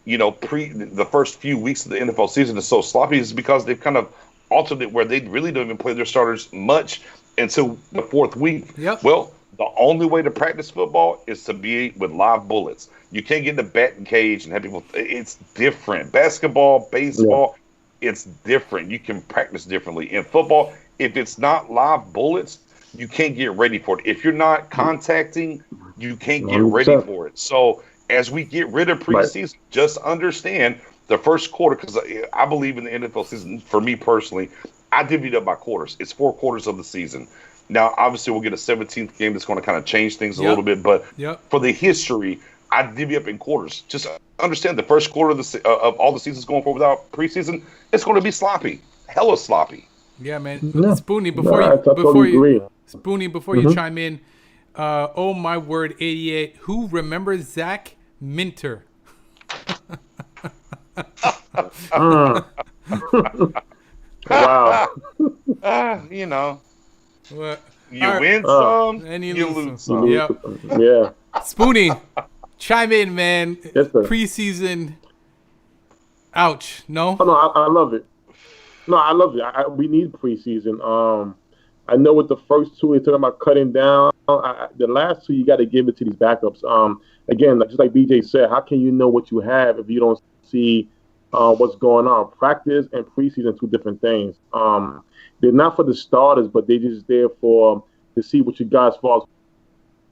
Speaker 1: the first few weeks of the NFL season is so sloppy, is because they've kind of altered it where they really don't even play their starters much until the fourth week.
Speaker 2: Yep.
Speaker 1: Well, the only way to practice football is to be with live bullets. You can't get in the batting cage and have people. It's different. Basketball, baseball, it's different. You can practice differently. In football, if it's not live bullets, you can't get ready for it. If you're not contacting, you can't get ready for it. So as we get rid of preseason, just understand the first quarter, because I believe in the NFL season, for me personally, I divvied up by quarters. It's 4 quarters of the season. Now, obviously, we'll get a 17th game that's going to kind of change things a little bit, but for the history, I divvy up in quarters. Just understand the first quarter of all the seasons going forward without preseason, it's going to be sloppy, hella sloppy.
Speaker 2: Yeah, man. Spoonie, before you chime in, oh my word, 88. Who remembers Zach Minter?
Speaker 3: Wow.
Speaker 2: What?
Speaker 1: You win some,
Speaker 2: and
Speaker 1: you lose some.
Speaker 2: Yep.
Speaker 3: Yeah.
Speaker 2: Spoonie, chime in, man.
Speaker 3: Yes, sir.
Speaker 2: Preseason. Ouch. No?
Speaker 3: Oh, no, I love it. No, I love it. We need preseason. I know with the first 2, you're talking about cutting down. The last 2, you got to give it to these backups. Again, just like BJ said, how can you know what you have if you don't see what's going on? Practice and preseason, 2 different things. They're not for the starters, but they're just there to see what you guys fall.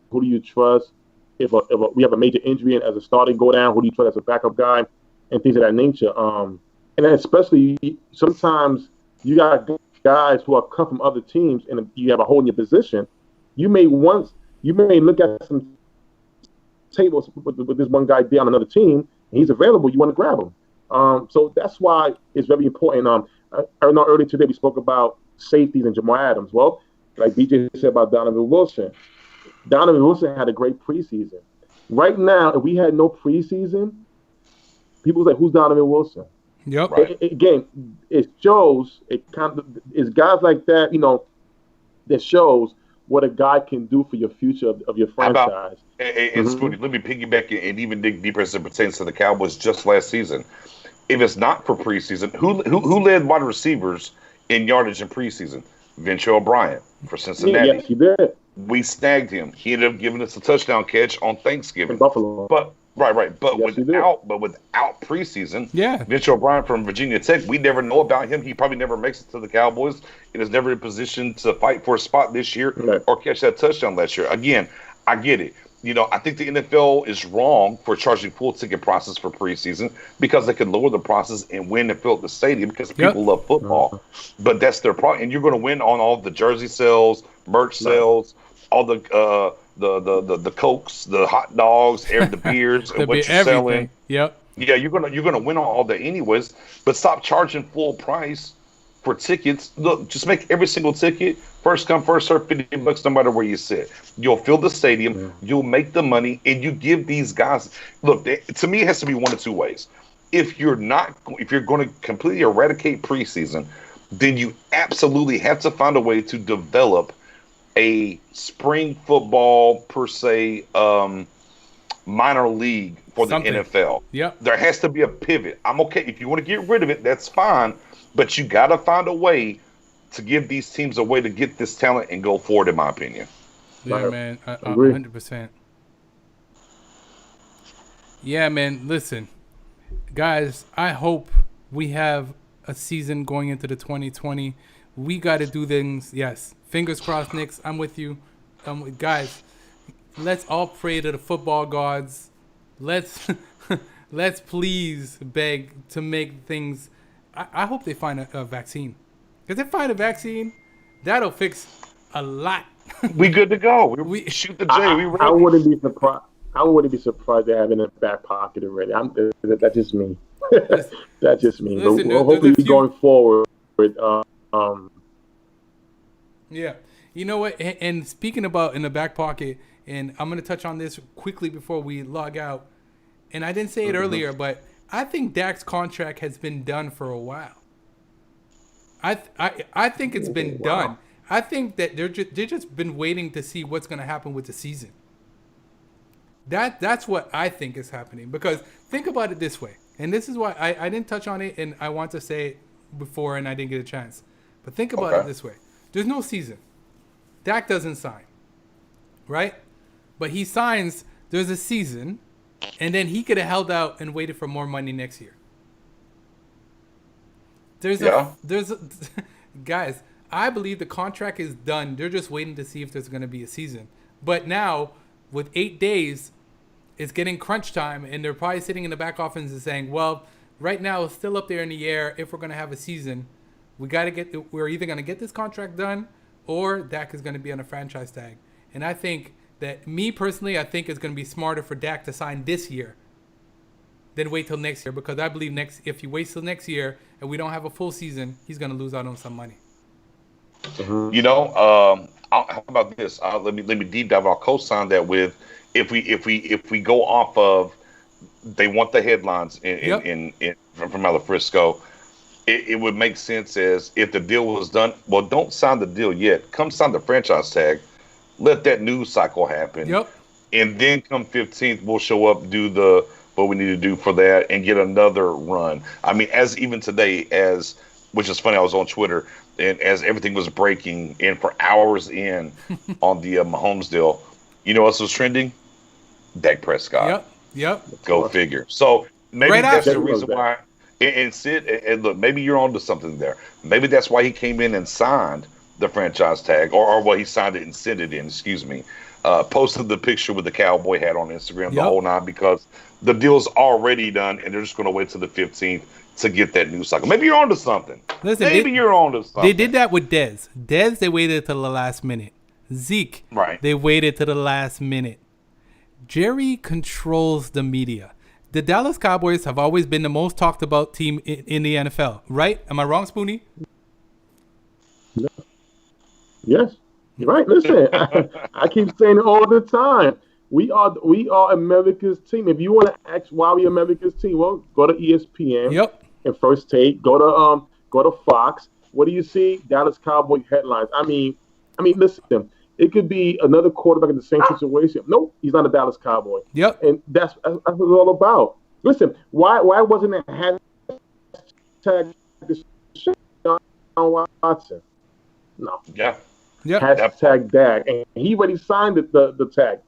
Speaker 3: Who do you trust? If we have a major injury and as a starter go down, who do you trust as a backup guy, and things of that nature. And then especially sometimes you got guys who are cut from other teams, and you have a hole in your position. You may look at some tables with this one guy down on another team, and he's available. You want to grab him. So that's why it's very important. I know earlier today we spoke about safeties and Jamal Adams. Well, like BJ said about Donovan Wilson. Donovan Wilson had a great preseason. Right now, if we had no preseason, people say, "Who's Donovan Wilson?"
Speaker 2: Yep.
Speaker 1: Right.
Speaker 3: Again, it shows. It kind of is guys like that, that shows what a guy can do for your future of your franchise.
Speaker 1: And Spoonie, let me piggyback and even dig deeper as it pertains to the Cowboys just last season. If it's not for preseason, who led wide receivers in yardage in preseason? Vince O'Brien for Cincinnati.
Speaker 3: Yes, he did.
Speaker 1: We snagged him. He ended up giving us a touchdown catch on Thanksgiving.
Speaker 3: In Buffalo.
Speaker 1: But right. But
Speaker 3: Yes,
Speaker 1: without preseason,
Speaker 2: Yeah.
Speaker 1: Vince O'Brien from Virginia Tech, we never know about him. He probably never makes it to the Cowboys and is never in position to fight for a spot this year or catch that touchdown last year. Again, I get it. I think the NFL is wrong for charging full ticket prices for preseason because they can lower the prices and win and fill up the stadium because people love football. But that's their problem. And you're going to win on all the jersey sales, merch sales, all the Cokes, the hot dogs, the beers, and what you're selling.
Speaker 2: Yep.
Speaker 1: Yeah, you're gonna win on all that anyways. But stop charging full price for tickets. Look, just make every single ticket first come first serve, $50 no matter where you sit. You'll fill the stadium, you'll make the money, and you give these guys. Look, to me, it has to be one of 2 ways. If you're going to completely eradicate preseason, then you absolutely have to find a way to develop a spring football per se minor league for the NFL.
Speaker 2: Yep.
Speaker 1: There has to be a pivot. I'm okay if you want to get rid of it, that's fine, but you got to find a way to give these teams a way to get this talent and go forward, in my opinion.
Speaker 2: Yeah, man, 100%. Yeah, man. Listen, guys, I hope we have a season going into the 2020. We got to do things. Yes, fingers crossed, Knicks. I'm with you. Guys, let's all pray to the football gods. Let's please beg to make things. I hope they find a vaccine. If they find a vaccine, that'll fix a lot
Speaker 1: We good to go. We shoot the J. We ready.
Speaker 3: I wouldn't be surprised. I wouldn't be surprised to have it in the back pocket already. That's just me. That's just me.
Speaker 2: Listen,
Speaker 3: but hopefully, going forward.
Speaker 2: Yeah, you know what? And speaking about in the back pocket, and I'm gonna touch on this quickly before we log out. And I didn't say it earlier, but I think Dak's contract has been done for a while. I think it's been done. I think that they're just been waiting to see what's gonna happen with the season. That's what I think is happening, because think about it this way, and this is why I didn't touch on it, and I want to say it before and I didn't get a chance. But think about it this way. There's no season. Dak doesn't sign, right? But he signs, there's a season, and then he could have held out and waited for more money next year. Guys, I believe the contract is done. They're just waiting to see if there's going to be a season. But now, with 8 days, it's getting crunch time, and they're probably sitting in the back office and saying, well, right now it's still up there in the air. If we're going to have a season, we're either going to get this contract done, or Dak is going to be on a franchise tag. And I think that, me personally, I think it's going to be smarter for Dak to sign this year than wait till next year, because I believe if he waits till next year and we don't have a full season, he's going to lose out on some money.
Speaker 1: You know, how about this? Let me deep dive. I'll co-sign that with if we go off of, they want the headlines from out of Frisco. It would make sense as if the deal was done. Well, don't sign the deal yet. Come sign the franchise tag. Let that news cycle happen.
Speaker 2: Yep. And
Speaker 1: then come 15th, we'll show up, do what we need to do for that, and get another run. I mean, as even today, which is funny, I was on Twitter, and as everything was breaking, and for hours in on the Mahomes deal, you know what was trending? Dak Prescott.
Speaker 2: Yep.
Speaker 1: Go figure. So maybe that's the reason why. And Sid, and look, maybe you're onto something there. Maybe that's why he came in and signed the franchise tag, or he signed it and sent it in. Excuse me. Posted the picture with the cowboy hat on Instagram, the whole nine, because the deal's already done, and they're just going to wait till the 15th to get that news cycle. Maybe you're onto something.
Speaker 2: Listen,
Speaker 1: you're onto something.
Speaker 2: They did that with Dez. They waited till the last minute. Zeke,
Speaker 1: right?
Speaker 2: They waited till the last minute. Jerry controls the media. The Dallas Cowboys have always been the most talked about team in the NFL, right? Am I wrong, Spoonie?
Speaker 3: Yes, you're right. Listen, I keep saying it all the time. We are America's team. If you want to ask why we America's team, well, go to ESPN.
Speaker 2: Yep.
Speaker 3: And First Take. Go to Fox. What do you see? Dallas Cowboy headlines. I mean, listen. It could be another quarterback in the same situation. Nope, he's not a Dallas Cowboy.
Speaker 2: Yep.
Speaker 3: And that's what it's all about. Listen, why wasn't it hashtag Deshaun Watson? No.
Speaker 1: Yeah.
Speaker 3: Hashtag Dak, and he already signed the tag.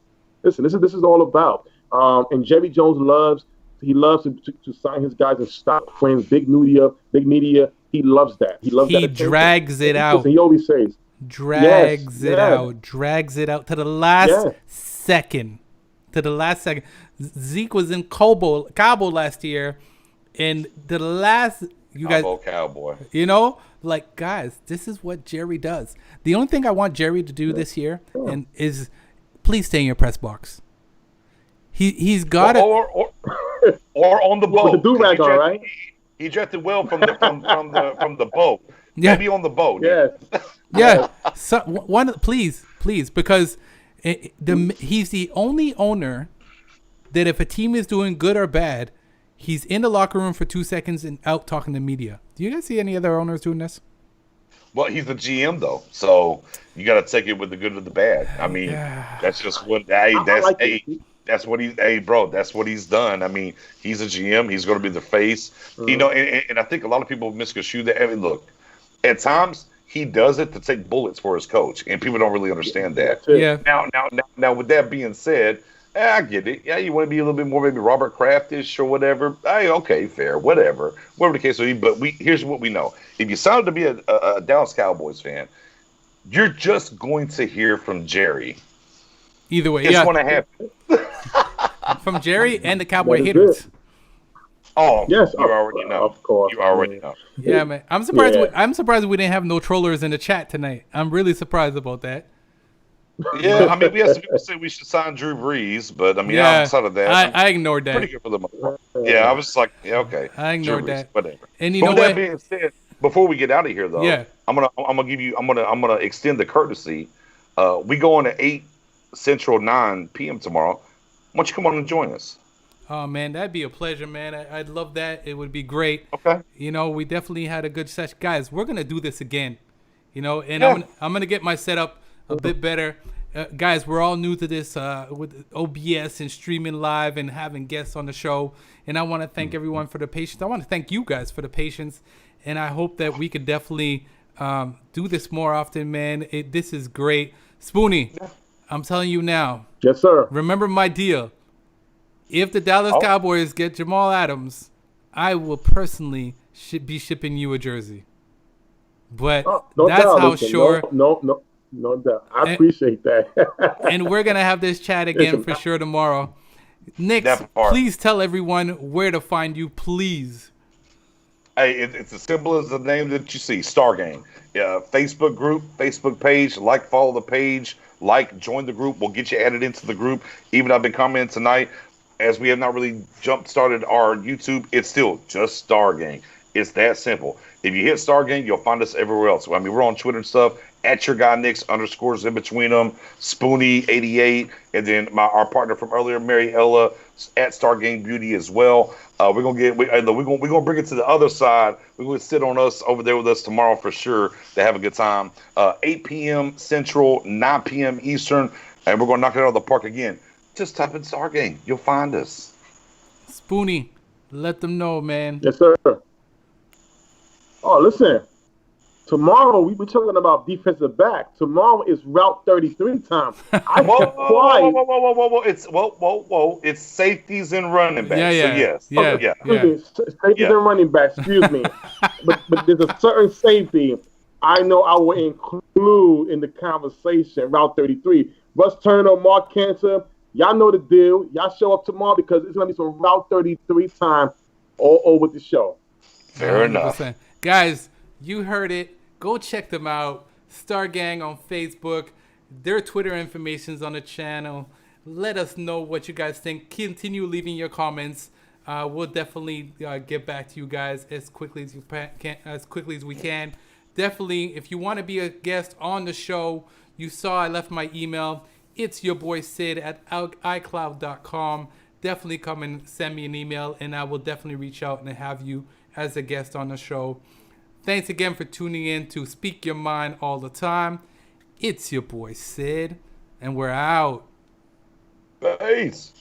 Speaker 3: Listen, this is all about. And Jerry Jones loves to sign his guys and stop friends. Big media. He loves that. He
Speaker 2: drags it out.
Speaker 3: He always says.
Speaker 2: Drags it out to the last second. Zeke was in Cabo last year, and the last
Speaker 1: Cowboy.
Speaker 2: You know, like, guys, this is what Jerry does. The only thing I want Jerry to do this year is please stay in your press box. He's got it,
Speaker 1: or on the boat.
Speaker 3: With the do-rag on, right?
Speaker 1: He drafted well from the boat.
Speaker 2: Yeah.
Speaker 1: Maybe on the boat.
Speaker 2: Yeah. So please, because he's the only owner that if a team is doing good or bad, he's in the locker room for 2 seconds and out talking to media. Do you guys see any other owners doing this?
Speaker 1: Well, he's the GM though, so you got to take it with the good or the bad. I mean, that's just what. That's what he's. Hey, bro, that's what he's done. I mean, he's a GM. He's going to be the face. You know, and I think a lot of people misconstrue that. I mean, look, at times he does it to take bullets for his coach, and people don't really understand that.
Speaker 2: Yeah.
Speaker 1: Now, with that being said, I get it. Yeah, you want to be a little bit more maybe Robert Kraftish or whatever. Hey, okay, fair, whatever the case may be. But here's what we know: if you signed to be a Dallas Cowboys fan, you're just going to hear from Jerry.
Speaker 2: Either way,
Speaker 1: it's going to happen.
Speaker 2: From Jerry and the Cowboy haters.
Speaker 1: Oh,
Speaker 3: yes,
Speaker 1: you already know.
Speaker 3: Of course,
Speaker 1: you already know.
Speaker 2: Yeah, man. I'm surprised. I'm surprised we didn't have no trollers in the chat tonight. I'm really surprised about that.
Speaker 1: Yeah, I mean, we have some people say we should sign Drew Brees, but I mean, outside of that,
Speaker 2: I ignored that.
Speaker 1: pretty good for the most part. Yeah, I was just like, yeah, okay,
Speaker 2: I
Speaker 1: Drew
Speaker 2: ignored
Speaker 1: Brees,
Speaker 2: that.
Speaker 1: whatever.
Speaker 2: And you
Speaker 1: But
Speaker 2: know
Speaker 1: with that
Speaker 2: what?
Speaker 1: being said, before we get out of here, though,
Speaker 2: Yeah.
Speaker 1: I'm gonna give you, I'm gonna extend the courtesy. We go on at 8 Central, 9 p.m. tomorrow. Why don't you come on and join us?
Speaker 2: Oh man, that'd be a pleasure, man. I'd love that. It would be great.
Speaker 1: Okay.
Speaker 2: You know, we definitely had a good session, guys. We're gonna do this again. You know, and
Speaker 1: Yeah.
Speaker 2: I'm gonna get my setup a bit better. Guys, we're all new to this with OBS and streaming live and having guests on the show. And I want to thank everyone for the patience. I want to thank you guys for the patience. And I hope that we could definitely do this more often, man. This is great. Spoonie, I'm telling you now.
Speaker 3: Yes, sir.
Speaker 2: Remember my deal. If the Dallas Cowboys get Jamal Adams, I will personally be shipping you a jersey. But
Speaker 3: No
Speaker 2: that's
Speaker 3: doubt,
Speaker 2: how
Speaker 3: listen,
Speaker 2: sure.
Speaker 3: No doubt. I appreciate that.
Speaker 2: And we're gonna have this chat again for sure tomorrow. Nick, please tell everyone where to find you, please.
Speaker 1: Hey, it's as simple as the name that you see, Star Gang. Facebook group, Facebook page, follow the page, join the group. We'll get you added into the group. Even I've been commenting tonight, as we have not really jump-started our YouTube, it's still just Star Gang. It's that simple. If you hit Star Gang, you'll find us everywhere else. I mean, we're on Twitter and stuff, at your guy Nick's _, in between them, Spoonie88, and then our partner from earlier, Mary Ella, at Star Gang Beauty as well. We're gonna bring it to the other side. We're gonna sit on us over there with us tomorrow for sure to have a good time. 8 p.m. Central, 9 p.m. Eastern, and we're gonna knock it out of the park again. Just type in Star Gang, you'll find us.
Speaker 2: Spoonie, let them know, man.
Speaker 3: Yes, sir. Oh, listen. Tomorrow we're talking about defensive back. Tomorrow is Route 33 time.
Speaker 1: Whoa! It's safeties and running backs.
Speaker 2: Yeah.
Speaker 3: Safeties and running backs. Excuse me. but there's a certain safety I know I will include in the conversation. Route 33. Russ Turner, Mark Cantor. Y'all know the deal. Y'all show up tomorrow because it's gonna be some Route 33 time all over the show.
Speaker 1: Fair enough,
Speaker 2: guys. You heard it. Go check them out. Star Gang on Facebook. Their Twitter information's on the channel. Let us know what you guys think. Continue leaving your comments. We'll definitely get back to you guys as quickly as we can. Definitely, if you want to be a guest on the show, you saw I left my email. It's your boy Sid at iCloud.com. Definitely come and send me an email, and I will definitely reach out and have you as a guest on the show. Thanks again for tuning in to Speak Your Mind all the time. It's your boy Sid, and we're out.
Speaker 1: Peace.